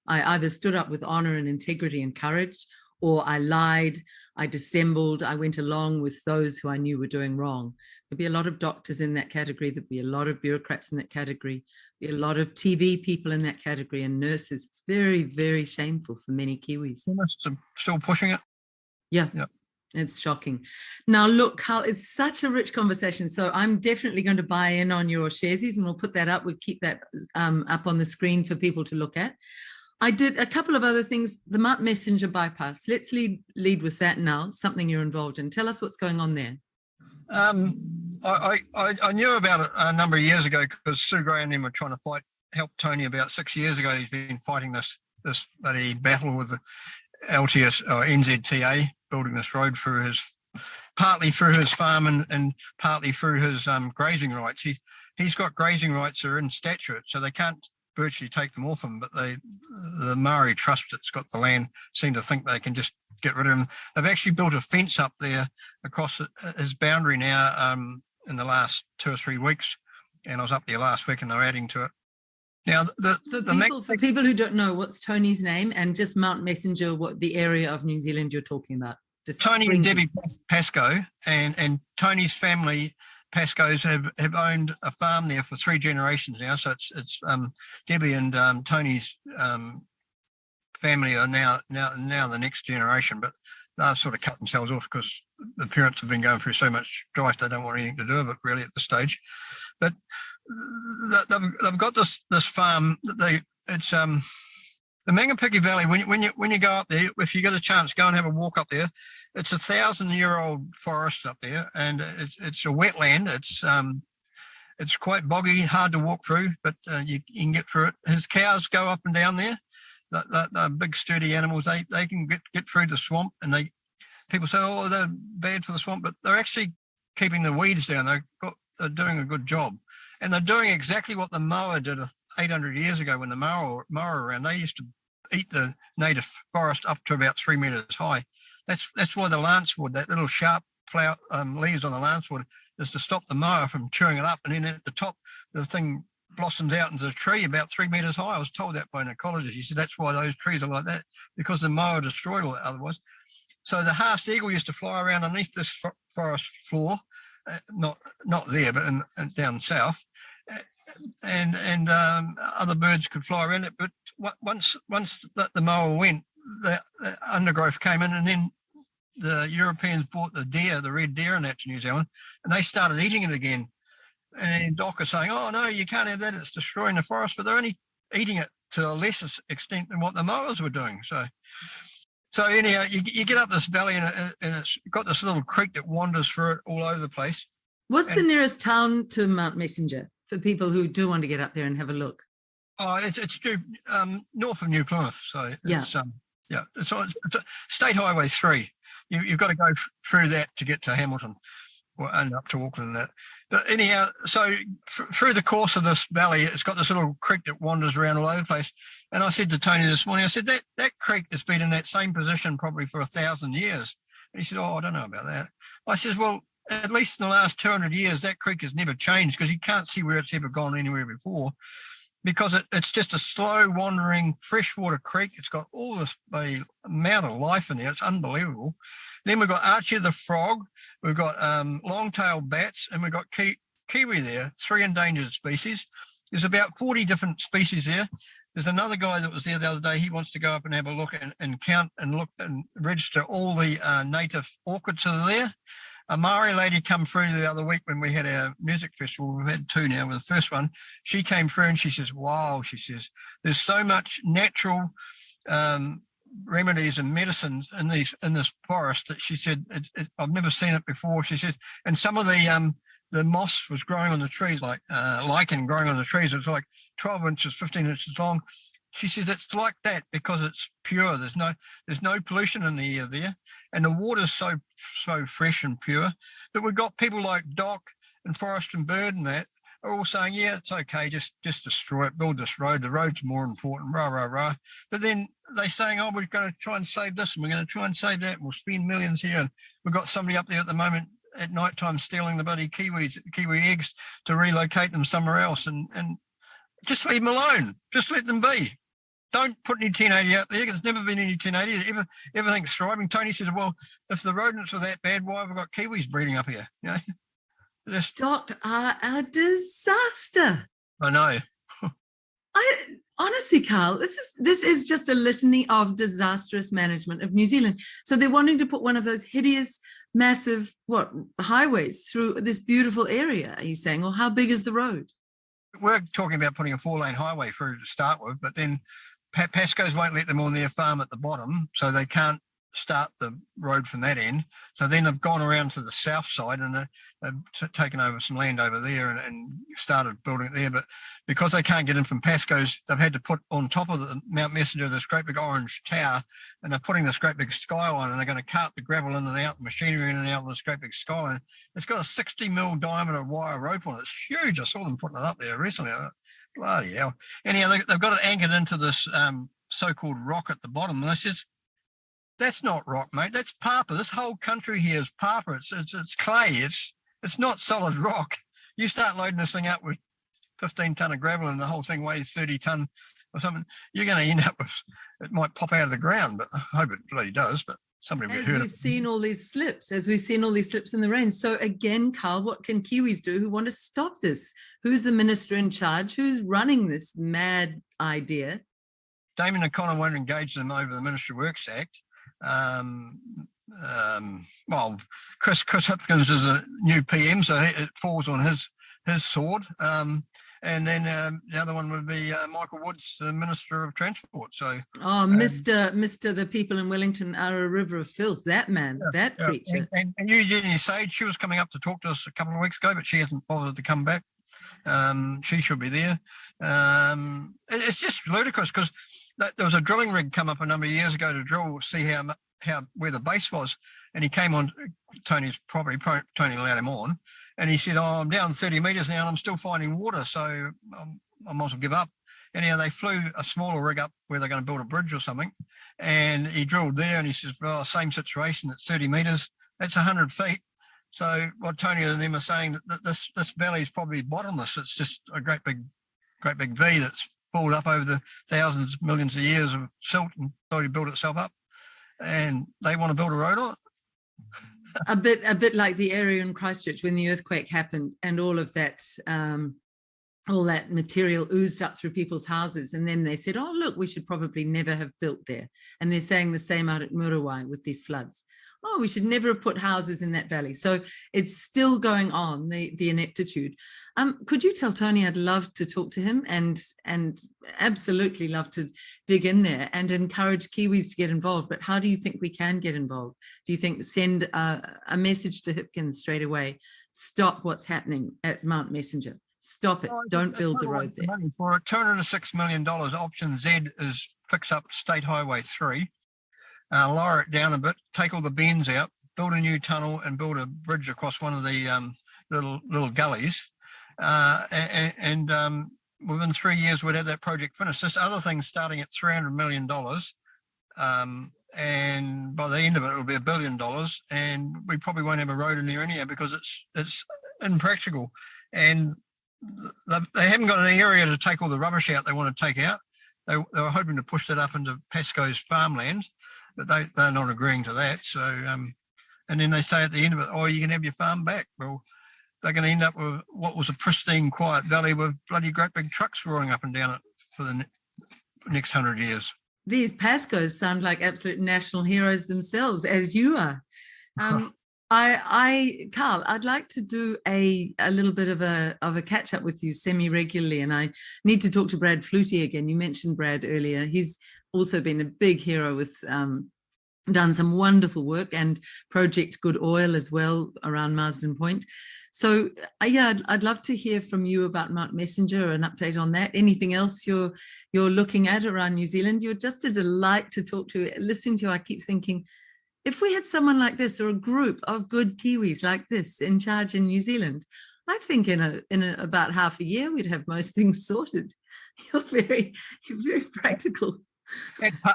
I either stood up with honor and integrity and courage, or I lied, I dissembled, I went along with those who I knew were doing wrong. There'd be a lot of doctors in that category, there'd be a lot of bureaucrats in that category, there'd be a lot of TV people in that category and nurses. It's very, very shameful for many Kiwis. Still pushing it? Yeah. It's shocking. Now, look, Karl, it's such a rich conversation. So I'm definitely going to buy in on your sharesies, and we'll put that up. We'll keep that up on the screen for people to look at. I did a couple of other things. The Mount Messenger bypass. Let's lead with that now, something you're involved in. Tell us what's going on there. I knew about it a number of years ago because Sue Gray and them were trying to help Tony about 6 years ago. He's been fighting this bloody battle with the LTS or NZTA, building this road partly through his farm and partly through his grazing rights. He's got grazing rights that are in statute, so they can't virtually take them off him, but the Maori Trust that's got the land seem to think they can just get rid of him. They've actually built a fence up there across his boundary now in the last 2 or 3 weeks, and I was up there last week and they're adding to it. Now, for people who don't know, what's Tony's name, and just Mount Messenger, what the area of New Zealand you're talking about? Just Tony and Debbie Pascoe and Tony's family, Pascoes, have owned a farm there for 3 generations now. So it's Debbie and Tony's family are now the next generation, but they've sort of cut themselves off because the parents have been going through so much strife they don't want anything to do with it really at this stage. But they've got this farm that it's the Mangapiki Valley. When you go up there, if you get a chance, go and have a walk up there. It's 1,000-year-old forest up there, and it's a wetland. It's quite boggy, hard to walk through, but you can get through it. His cows go up and down there. They're big, sturdy animals. They can get through the swamp, and people say, oh, they're bad for the swamp, but they're actually keeping the weeds down. They're doing a good job. And they're doing exactly what the moa did 800 years ago when the moa were around. They used to eat the native forest up to about 3 meters high. That's why the lancewood, that little sharp flower leaves on the lancewood, is to stop the moa from chewing it up. And then at the top, the thing blossoms out into a tree about 3 meters high. I was told that by an ecologist. He said that's why those trees are like that, because the moa destroyed all that otherwise. So the Haast eagle used to fly around underneath this forest floor, not there, but down south, and other birds could fly around it. But once the moa went, the undergrowth came in, and then the Europeans brought the red deer and that to New Zealand, and they started eating it again. And then Doc is saying, oh, no, you can't have that. It's destroying the forest. But they're only eating it to a lesser extent than what the moas were doing. So anyhow, you get up this valley, and it's got this little creek that wanders through it all over the place. What's the nearest town to Mount Messenger for people who do want to get up there and have a look? Oh, it's north of New Plymouth. So it's it's State Highway 3. You've got to go through that to get to Hamilton, and up to Auckland and that. But anyhow, so through the course of this valley, it's got this little creek that wanders around all over the place. And I said to Tony this morning, I said, that creek has been in that same position probably for 1,000 years. And he said, oh, I don't know about that. I said, well, at least in the last 200 years, that creek has never changed, because you can't see where it's ever gone anywhere before, because it's just a slow wandering freshwater creek. It's got all this amount of life in there. It's unbelievable. Then we've got Archie the frog. We've got long-tailed bats, and we've got kiwi there, 3 endangered species. There's about 40 different species there. There's another guy that was there the other day. He wants to go up and have a look and count and look and register all the native orchids that are there. A Maori lady come through the other week when we had our music festival. We've had two now with the first one. She came through and she says, wow, she says, there's so much natural remedies and medicines in this forest that she said, I've never seen it before. She says, and some of the moss was growing on the trees, like lichen growing on the trees. It was like 12 inches, 15 inches long. She says it's like that because it's pure. There's no pollution in the air there, and the water's so fresh and pure that we've got people like Doc and Forest and Bird and that are all saying, yeah, it's okay, just destroy it, build this road. The road's more important, rah rah rah. But then they're saying, oh, we're going to try and save this and we're going to try and save that. And we'll spend millions here. And we've got somebody up there at the moment at night time stealing the bloody kiwi eggs to relocate them somewhere else, and just leave them alone. Just let them be. Don't put any 1080 out there. There's never been any 1080. Everything's thriving. Tony says, well, if the rodents are that bad, why have we got kiwis breeding up here? You know, Doc are a disaster. I know. Honestly, Karl, this is just a litany of disastrous management of New Zealand. So they're wanting to put one of those hideous, massive, highways through this beautiful area, are you saying? Or how big is the road? We're talking about putting a 4-lane highway through to start with, but then Pasco's won't let them on their farm at the bottom, so they can't start the road from that end. So then they've gone around to the south side and they've taken over some land over there and started building it there. But because they can't get in from Pasco's, they've had to put on top of the Mount Messenger this great big orange tower, and they're putting this great big skyline, and they're going to cart the gravel in and out, the machinery in and out on this great big skyline. It's got a 60 mil diameter wire rope on it. It's huge. I saw them putting it up there recently. Bloody hell. Anyhow, they've got it anchored into this so-called rock at the bottom. And I says, that's not rock, mate. That's papa. This whole country here is papa. It's clay. It's not solid rock. You start loading this thing up with 15 ton of gravel and the whole thing weighs 30 ton or something, you're going to end up with, it might pop out of the ground, but I hope it bloody does, but somebody would hurt it. As we've seen all these slips in the rain. So again, Karl, what can Kiwis do who want to stop this? Who's the minister in charge? Who's running this mad idea? Damien O'Connor won't engage them over the Ministry of Works Act. Well, Chris Hipkins is a new PM, so it falls on his sword. And then the other one would be Michael Woods, the Minister of Transport. So, Mr. The people in Wellington are a river of filth. That man, that creature. And Eugenia Sage, she was coming up to talk to us a couple of weeks ago, but she hasn't bothered to come back. She should be there. It's just ludicrous because there was a drilling rig come up a number of years ago to drill, see where the base was, and he came on Tony's property. Tony allowed him on, and he said, "Oh, I'm down 30 metres now, and I'm still finding water, so I might as well give up." Anyhow, they flew a smaller rig up where they're going to build a bridge or something, and he drilled there, and he says, "Well, same situation. It's 30 metres. That's 100 feet." So what Tony and them are saying that this valley is probably bottomless. It's just a great big V that's pulled up over the thousands, millions of years of silt and slowly built itself up. And they want to build a road on it. a bit like the area in Christchurch when the earthquake happened and all that material oozed up through people's houses, and then they said, "Oh, look, we should probably never have built there." And they're saying the same out at Muriwai with these floods. Oh, we should never have put houses in that valley. So it's still going on, the ineptitude. Could you tell Tony I'd love to talk to him and absolutely love to dig in there and encourage Kiwis to get involved. But how do you think we can get involved? Do you think send a message to Hipkins straight away? Stop what's happening at Mount Messenger. Stop it. Don't build the road there. Money for it. $206 million. Option Z is fix up State Highway 3. Lower it down a bit, take all the bends out, build a new tunnel and build a bridge across one of the little gullies. And within 3 years, we'd have that project finished. This other thing's starting at $300 million. And by the end of it, it'll be $1 billion. And we probably won't have a road in there anyhow because it's impractical. And they haven't got an area to take all the rubbish out they want to take out. They were hoping to push that up into Pasco's farmland, but they're not agreeing to that. So, and then they say at the end of it, "Oh, you can have your farm back." Well, they're going to end up with what was a pristine, quiet valley with bloody great big trucks roaring up and down it for the next 100 years. These Pascos sound like absolute national heroes themselves, as you are. Karl, I'd like to do a little bit of a catch up with you semi-regularly, and I need to talk to Brad Flutie again. You mentioned Brad earlier. He's also been a big hero with done some wonderful work, and Project Good Oil as well around Marsden Point. So I'd love to hear from you about Mount Messenger, an update on that. Anything else you're looking at around New Zealand? You're just a delight to talk to. Listening to you, I keep thinking, if we had someone like this, or a group of good Kiwis like this in charge in New Zealand, I think in about half a year we'd have most things sorted. You're very practical.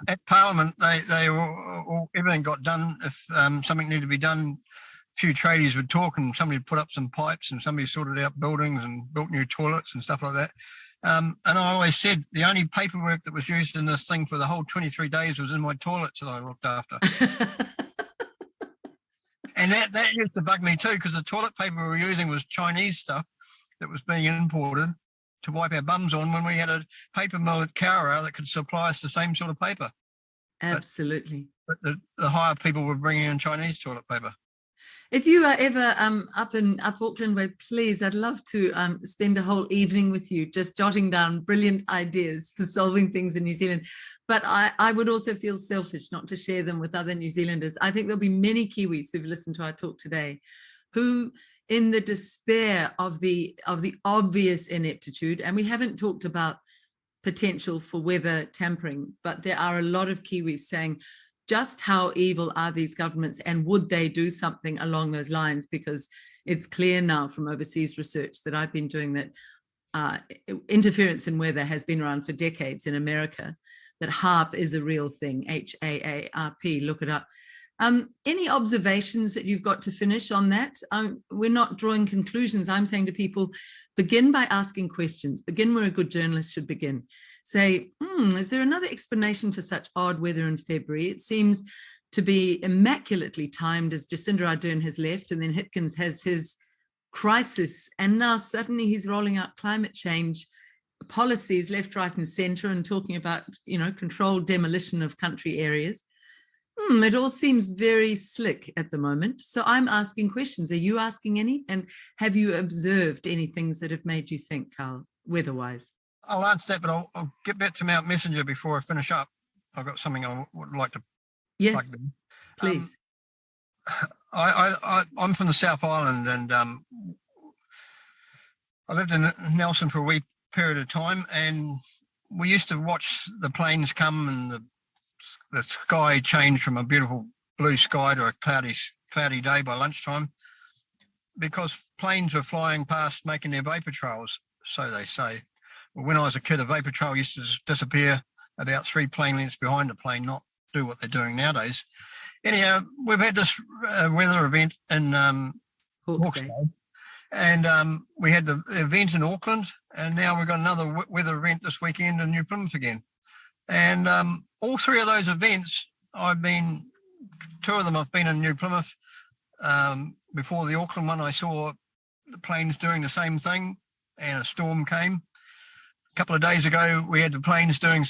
At Parliament, they all everything got done. If something needed to be done, a few tradies would talk, and somebody would put up some pipes, and somebody sorted out buildings and built new toilets and stuff like that. And I always said the only paperwork that was used in this thing for the whole 23 days was in my toilets that I looked after. And that used to bug me too, because the toilet paper we were using was Chinese stuff that was being imported to wipe our bums on, when we had a paper mill at Cowra that could supply us the same sort of paper. Absolutely. But the higher people were bringing in Chinese toilet paper. If you are ever up Auckland way, please, I'd love to spend a whole evening with you, just jotting down brilliant ideas for solving things in New Zealand. But I would also feel selfish not to share them with other New Zealanders. I think there'll be many Kiwis who've listened to our talk today who, in the despair of the obvious ineptitude, and we haven't talked about potential for weather tampering, but there are a lot of Kiwis saying, just how evil are these governments, and would they do something along those lines? Because it's clear now from overseas research that I've been doing that interference in weather has been around for decades in America, that HAARP is a real thing, HAARP, look it up. Any observations that you've got to finish on that? We're not drawing conclusions. I'm saying to people, begin by asking questions. Begin where a good journalist should begin. Say, is there another explanation for such odd weather in February? It seems to be immaculately timed, as Jacinda Ardern has left, and then Hitkins has his crisis, and now suddenly he's rolling out climate change policies left, right, and centre, and talking about, controlled demolition of country areas. It all seems very slick at the moment. So I'm asking questions. Are you asking any? And have you observed any things that have made you think, Karl, weather-wise? I'll answer that, but I'll get back to Mount Messenger before I finish up. I've got something I would like to plug in. Please. I'm from the South Island, and I lived in Nelson for a wee period of time, and we used to watch the planes come and the sky change from a beautiful blue sky to a cloudy day by lunchtime, because planes were flying past making their vapour trails, so they say. Well, when I was a kid, a vapour trail used to disappear about 3 plane lengths behind the plane, not do what they're doing nowadays. Anyhow, we've had this weather event in Hawke's Bay, and we had the event in Auckland, and now we've got another weather event this weekend in New Plymouth again. And all 3 of those events, 2 of them I've been in New Plymouth. Before the Auckland one, I saw the planes doing the same thing, and a storm came. A couple of days ago, we had the planes doing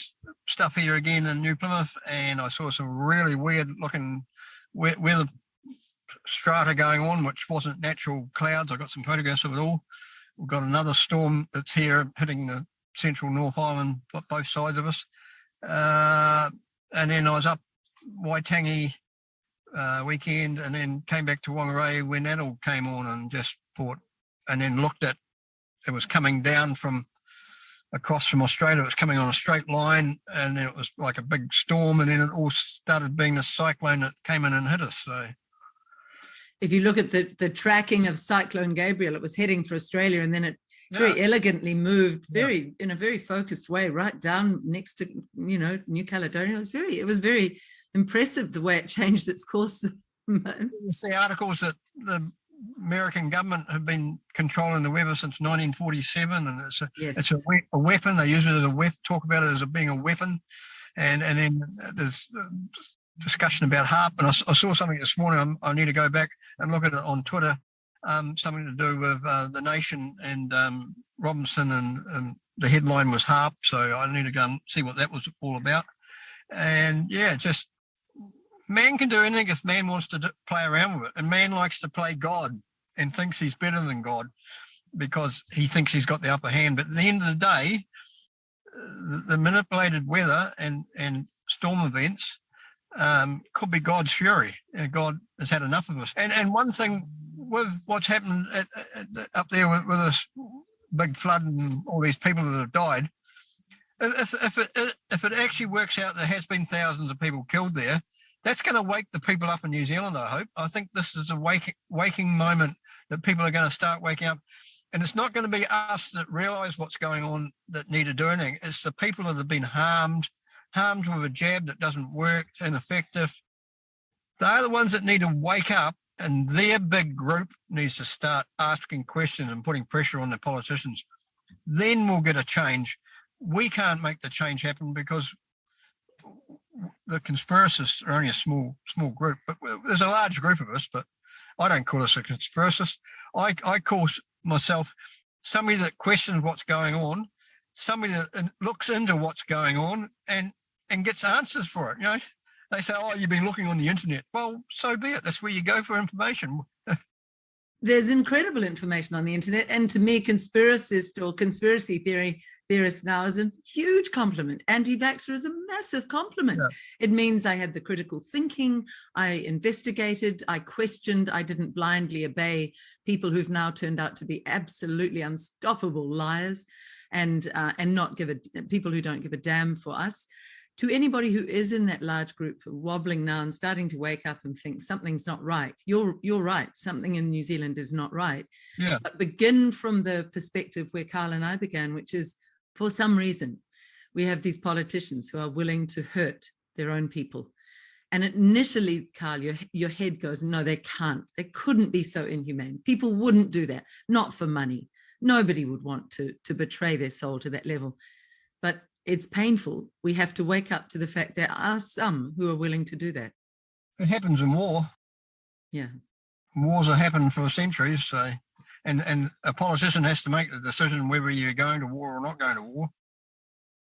stuff here again in New Plymouth, and I saw some really weird looking weather strata going on, which wasn't natural clouds. I got some photographs of it all. We've got another storm that's here hitting the central North Island, both sides of us. And then I was up Waitangi weekend, and then came back to Whangarei when that all came on, and just thought, and then looked at, it was coming down from across from Australia. It was coming on a straight line, and then it was like a big storm, and then it all started being a cyclone that came in and hit us. So if you look at the tracking of Cyclone Gabriel, it was heading for Australia, and then it very elegantly moved in a very focused way right down next to New Caledonia. It was very impressive the way it changed its course. You see articles that the American government have been controlling the weather since 1947, and it's a weapon. They use it as a weapon, talk about it as being a weapon, and then there's discussion about HAARP. And I saw something this morning. I need to go back and look at it on Twitter. something to do with the nation and Robinson, and the headline was HARP, so I need to go and see what that was all about. And yeah, just man can do anything if man wants to play around with it, and man likes to play God and thinks he's better than God because he thinks he's got the upper hand. But at the end of the day, the manipulated weather and storm events could be God's fury. God has had enough of us. And one thing with what's happened up there with this big flood and all these people that have died, if it actually works out there has been thousands of people killed there, that's going to wake the people up in New Zealand, I hope. I think this is a waking moment that people are going to start waking up. And it's not going to be us that realise what's going on that need to do anything. It's the people that have been harmed with a jab that doesn't work, ineffective. They're the ones that need to wake up, and their big group needs to start asking questions and putting pressure on the politicians. Then we'll get a change. We can't make the change happen because the conspiracists are only a small group, but there's a large group of us, but I don't call us a conspiracist. I call myself somebody that questions what's going on, somebody that looks into what's going on and gets answers for it. You know, they say, oh, you've been looking on the internet. Well, so be it. That's where you go for information. There's incredible information on the internet. And to me, conspiracist or conspiracy theorist now is a huge compliment. Anti-vaxxer is a massive compliment. Yeah. It means I had the critical thinking, I investigated, I questioned, I didn't blindly obey people who've now turned out to be absolutely unstoppable liars and not people who don't give a damn for us. To anybody who is in that large group wobbling now and starting to wake up and think something's not right, you're right, something in New Zealand is not right. Yeah. But begin from the perspective where Karl and I began, which is for some reason, we have these politicians who are willing to hurt their own people. And initially, Karl, your head goes, no, they can't. They couldn't be so inhumane. People wouldn't do that, not for money. Nobody would want to betray their soul to that level. But it's painful. We have to wake up to the fact there are some who are willing to do that. It happens in war. Yeah. Wars have happened for centuries. So, and a politician has to make the decision whether you're going to war or not going to war.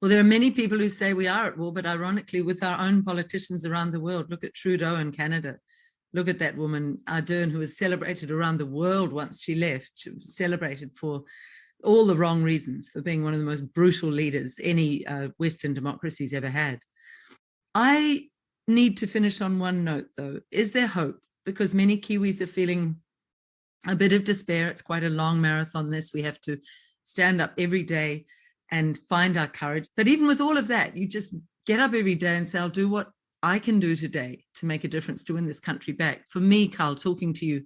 Well, there are many people who say we are at war, but ironically, with our own politicians around the world, look at Trudeau in Canada. Look at that woman, Ardern, who was celebrated around the world once she left. She was celebrated for all the wrong reasons, for being one of the most brutal leaders any Western democracy's ever had. I need to finish on one note, though. Is there hope? Because many Kiwis are feeling a bit of despair. It's quite a long marathon, this. We have to stand up every day and find our courage. But even with all of that, you just get up every day and say, I'll do what I can do today to make a difference to win this country back. For me, Karl, talking to you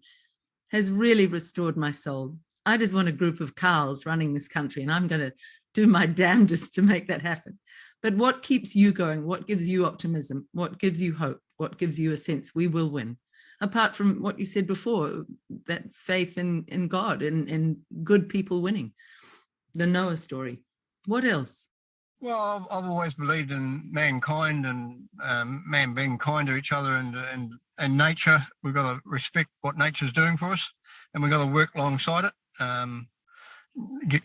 has really restored my soul. I just want a group of Karls running this country, and I'm going to do my damnedest to make that happen. But what keeps you going? What gives you optimism? What gives you hope? What gives you a sense we will win? Apart from what you said before, that faith in God and good people winning, the Noah story. What else? Well, I've always believed in mankind and man being kind to each other and nature. We've got to respect what nature's doing for us, and we've got to work alongside it.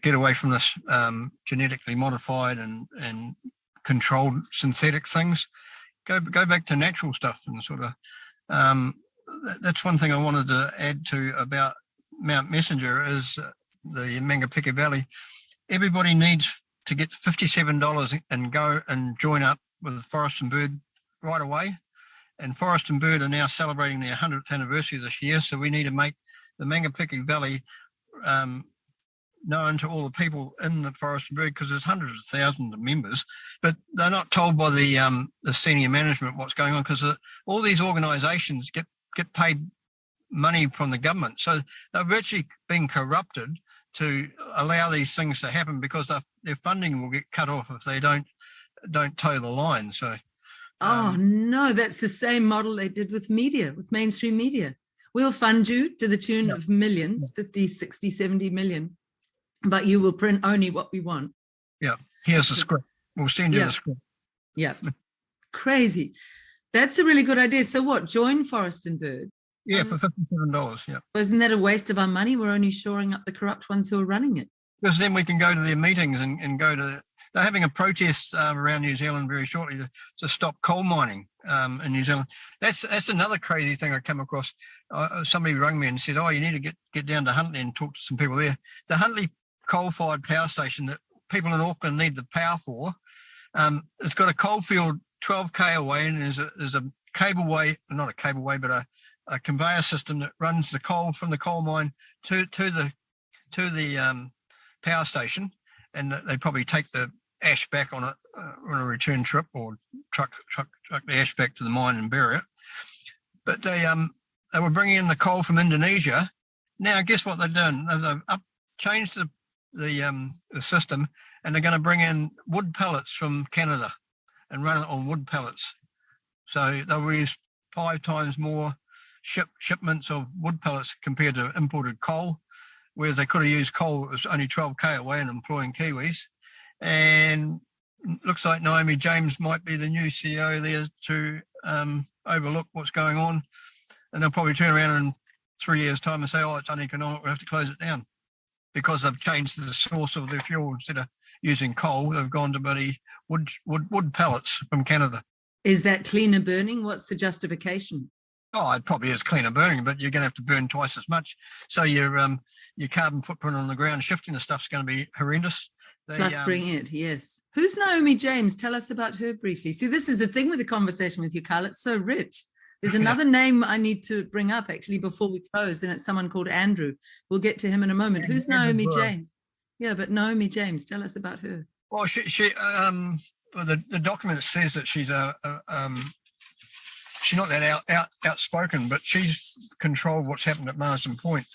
Get away from this genetically modified and controlled synthetic things. Go back to natural stuff and sort of. That's one thing I wanted to add to about Mount Messenger is the Mangapiki Valley. Everybody needs to get $57 and go and join up with Forest and Bird right away. And Forest and Bird are now celebrating their 100th anniversary this year, so we need to make the Mangapiki Valley known to all the people in the Forest and Bird, because there's hundreds of thousands of members, but they're not told by the senior management what's going on, because all these organisations get paid money from the government, so they're virtually being corrupted to allow these things to happen, because their funding will get cut off if they don't toe the line. So, oh no, that's the same model they did with media, with mainstream media. We'll fund you to the tune of millions, 50, 60, 70 million, but you will print only what we want. Yeah, here's the script. We'll send you the script. Yeah, crazy. That's a really good idea. So what? Join Forest and Bird. Yeah, for $57. Yeah, Isn't that a waste of our money? We're only shoring up the corrupt ones who are running it. because then we can go to their meetings and go to. They're having a protest around New Zealand very shortly to stop coal mining in New Zealand. That's another crazy thing I come across. Somebody rang me and said, "Oh, you need to get down to Huntly and talk to some people there." The Huntly coal-fired power station that people in Auckland need the power for, it's got a coalfield 12k away, and there's a cableway, not a cableway, but a conveyor system that runs the coal from the coal mine to the power station, and they probably take the ash back on a return trip, or truck the ash back to the mine and bury it. But they were bringing in the coal from Indonesia. Now, guess what they've done? They've changed the system, and they're going to bring in wood pellets from Canada and run it on wood pellets. So they'll use 5 times more shipments of wood pellets compared to imported coal, where they could have used coal that was only 12k away and employing Kiwis. And looks like Naomi James might be the new CEO there to overlook what's going on. And they'll probably turn around in 3 years' time and say, "Oh, it's uneconomic, we'll have to close it down." Because they've changed the source of their fuel. Instead of using coal, they've gone to bloody wood pellets from Canada. Is that cleaner burning? What's the justification? Oh, it probably is cleaner burning, but you're going to have to burn twice as much. So your carbon footprint on the ground shifting the stuff's going to be horrendous. Plus bring it, yes. Who's Naomi James? Tell us about her briefly. See, this is the thing with the conversation with you, Karl. It's so rich. There's another name I need to bring up actually before we close, and it's someone called Andrew. We'll get to him in a moment. Who's Naomi James? Yeah, but Naomi James, tell us about her. Well, the document says that she's she's not that outspoken, but she's controlled what's happened at Marsden Point.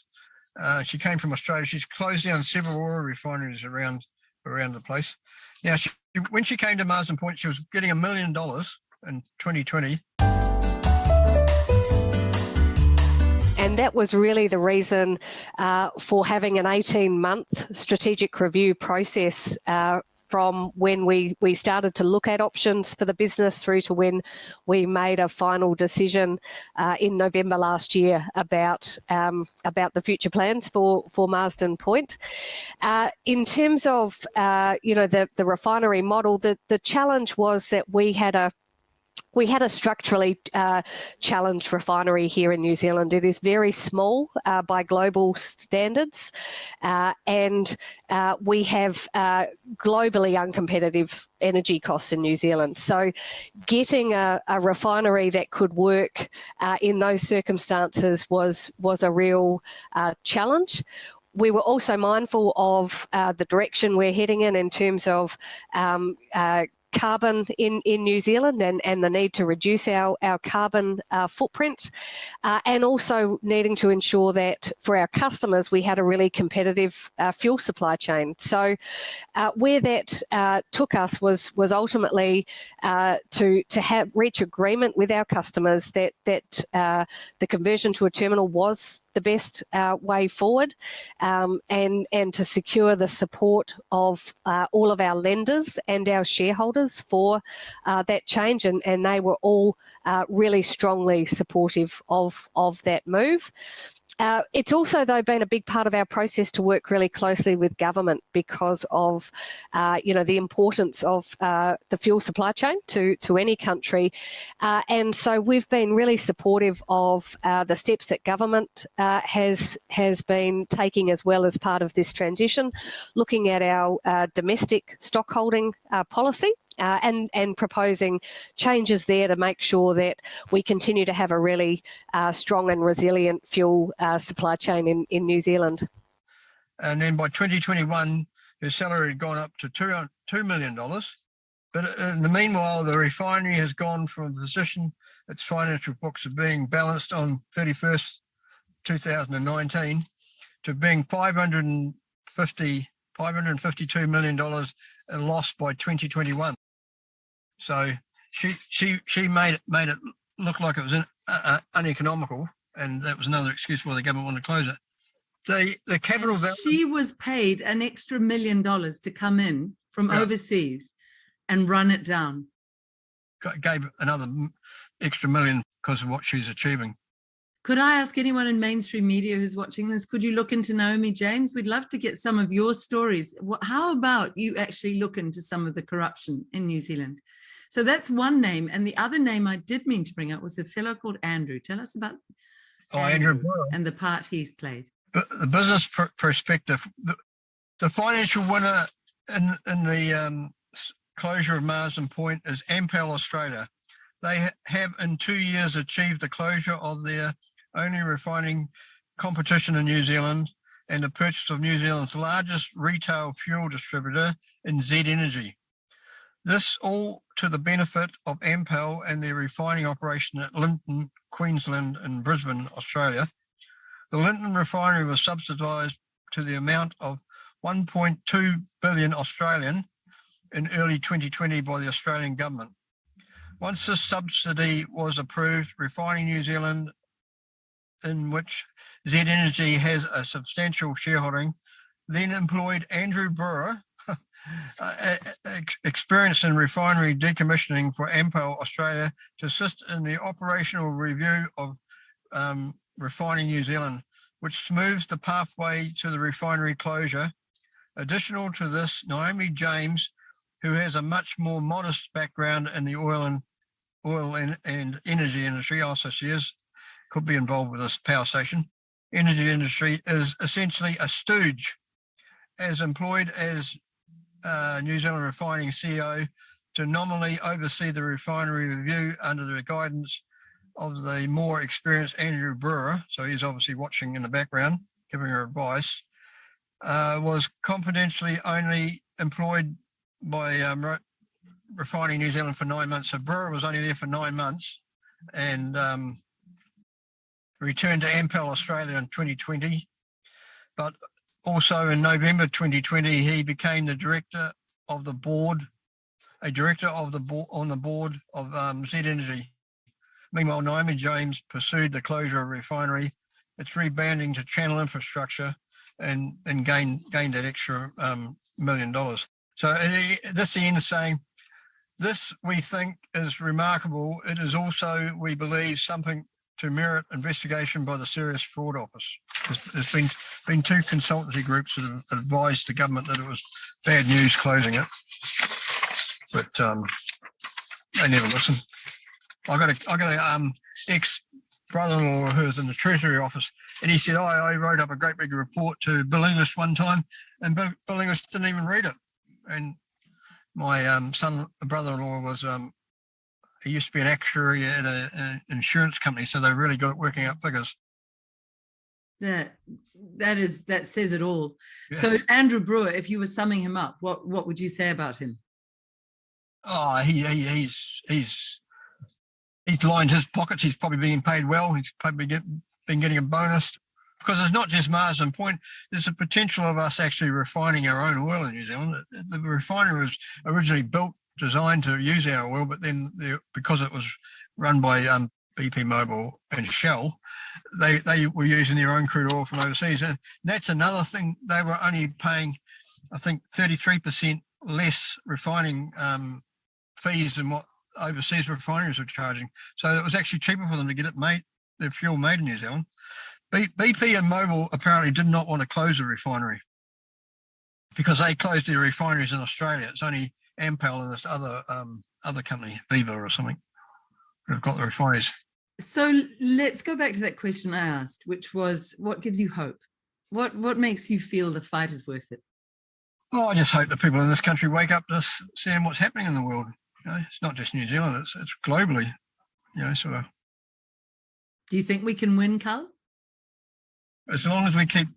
She came from Australia. She's closed down several oil refineries around the place. Now, when she came to Marsden Point, she was getting $1 million in 2020. And that was really the reason for having an 18-month strategic review process from when we started to look at options for the business through to when we made a final decision in November last year about the future plans for Marsden Point. In terms of the refinery model, the challenge was that we had a structurally challenged refinery here in New Zealand. It is very small by global standards, and we have globally uncompetitive energy costs in New Zealand. So getting a refinery that could work in those circumstances was a real challenge. We were also mindful of the direction we're heading in terms of carbon in New Zealand and the need to reduce our carbon footprint, and also needing to ensure that for our customers we had a really competitive fuel supply chain. So where that took us was ultimately to reach agreement with our customers that the conversion to a terminal was the best way forward, and to secure the support of all of our lenders and our shareholders for that change, and they were all really strongly supportive of that move. It's also, though, been a big part of our process to work really closely with government because of, the importance of the fuel supply chain to any country. And so we've been really supportive of the steps that government has been taking as well as part of this transition, looking at our domestic stockholding policy. And proposing changes there to make sure that we continue to have a really strong and resilient fuel supply chain in New Zealand. And then by 2021, her salary had gone up to $2 million. But in the meanwhile, the refinery has gone from a position, its financial books of being balanced on 31st, 2019, to being $552 million and lost by 2021. So she made it look like it was uneconomical, and that was another excuse why the government wanted to close it. The capital value. She was paid an extra $1 million to come in from overseas and run it down. Gave another extra $1 million because of what she's achieving. Could I ask anyone in mainstream media who's watching this, could you look into Naomi James? We'd love to get some of your stories. How about you actually look into some of the corruption in New Zealand? So that's one name. And the other name I did mean to bring up was a fellow called Andrew. Tell us about Andrew and the part he's played. But the business perspective, the financial winner in the closure of Marsden Point is Ampel Australia. They have in 2 years achieved the closure of their only refining competition in New Zealand and the purchase of New Zealand's largest retail fuel distributor in Z Energy. This all to the benefit of Ampel and their refining operation at Linton, Queensland and Brisbane, Australia. The Linton refinery was subsidised to the amount of 1.2 billion Australian in early 2020 by the Australian government. Once this subsidy was approved, Refining New Zealand, in which Z Energy has a substantial shareholding, then employed Andrew Brewer, experienced in refinery decommissioning for Ampel Australia, to assist in the operational review of Refining New Zealand, which smooths the pathway to the refinery closure. Additional to this, Naomi James, who has a much more modest background in the oil and energy industry, also she could be involved with this power station, energy industry, is essentially a stooge, as employed as New Zealand Refining CEO to nominally oversee the refinery review under the guidance of the more experienced Andrew Brewer, so he's obviously watching in the background, giving her advice, was confidentially only employed by Refining New Zealand for 9 months. So Brewer was only there for 9 months and returned to Ampel Australia in 2020. But also in November 2020, he became the director of the board, on the board of Z Energy. Meanwhile, Naomi James pursued the closure of refinery, its rebranding to Channel Infrastructure, and gained that extra $1 million. So this ends saying, this we think is remarkable. It is also, we believe, something to merit investigation by the Serious Fraud Office. There's been two consultancy groups that have advised the government that it was bad news closing it, but they never listen. I got a ex-brother-in-law who's in the Treasury Office, and he said, I wrote up a great big report to Bill English one time, and Bill English didn't even read it. And my brother-in-law was, he used to be an actuary at an insurance company, so they really got it working out figures. That says it all. Yeah. So Andrew Brewer, if you were summing him up, what would you say about him? Oh, he's lined his pockets. He's probably being paid well. He's probably been getting a bonus, because it's not just Marsden Point. There's a potential of us actually refining our own oil in New Zealand. The refinery was originally designed to use our oil, but then because it was run by BP Mobile and Shell, they were using their own crude oil from overseas. And that's another thing. They were only paying, I think, 33% less refining fees than what overseas refineries were charging. So it was actually cheaper for them to get it made, their fuel made in New Zealand. BP and Mobil apparently did not want to close the refinery because they closed their refineries in Australia. It's only Ampel and this other company, Viva or something, who've got the refineries. So let's go back to that question I asked, which was, what gives you hope? What makes you feel the fight is worth it? Well, I just hope that people in this country wake up to seeing what's happening in the world. You know, it's not just New Zealand; it's globally. You know, sort of. Do you think we can win, Karl? As long as we keep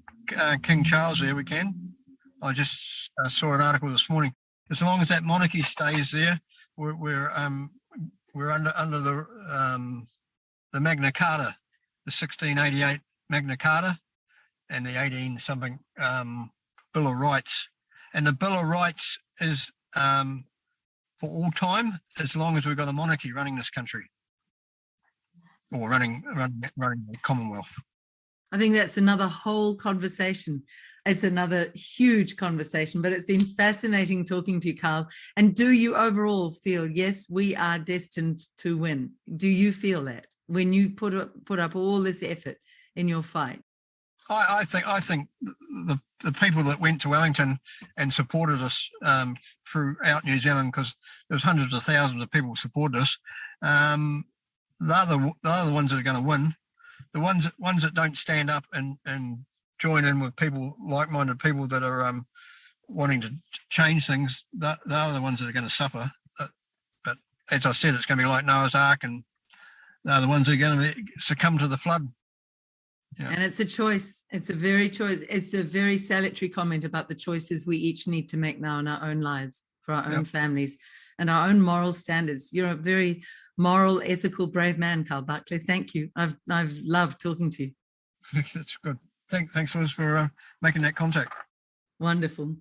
King Charles there, we can. I just saw an article this morning. As long as that monarchy stays there, we're under the Magna Carta, the 1688 Magna Carta, and the 18 something Bill of Rights. And the Bill of Rights is for all time, as long as we've got a monarchy running this country, or running the Commonwealth. I think that's another whole conversation. It's another huge conversation, but it's been fascinating talking to you, Karl. And do you overall feel, yes, we are destined to win? Do you feel that? when you put up all this effort in your fight? I think the people that went to Wellington and supported us throughout New Zealand, because there was hundreds of thousands of people who supported us, they're the ones that are going to win. The ones that don't stand up and join in with people, like-minded people that are wanting to change things, they're the ones that are going to suffer. But as I said, it's going to be like Noah's Ark, and they're the ones that are going to succumb to the flood. Yeah. And it's a choice. It's a very salutary comment about the choices we each need to make now in our own lives, for our own families and our own moral standards. You're a very moral, ethical, brave man, Karl Barkley. Thank you. I've loved talking to you. That's good. Thanks, Liz, for making that contact. Wonderful.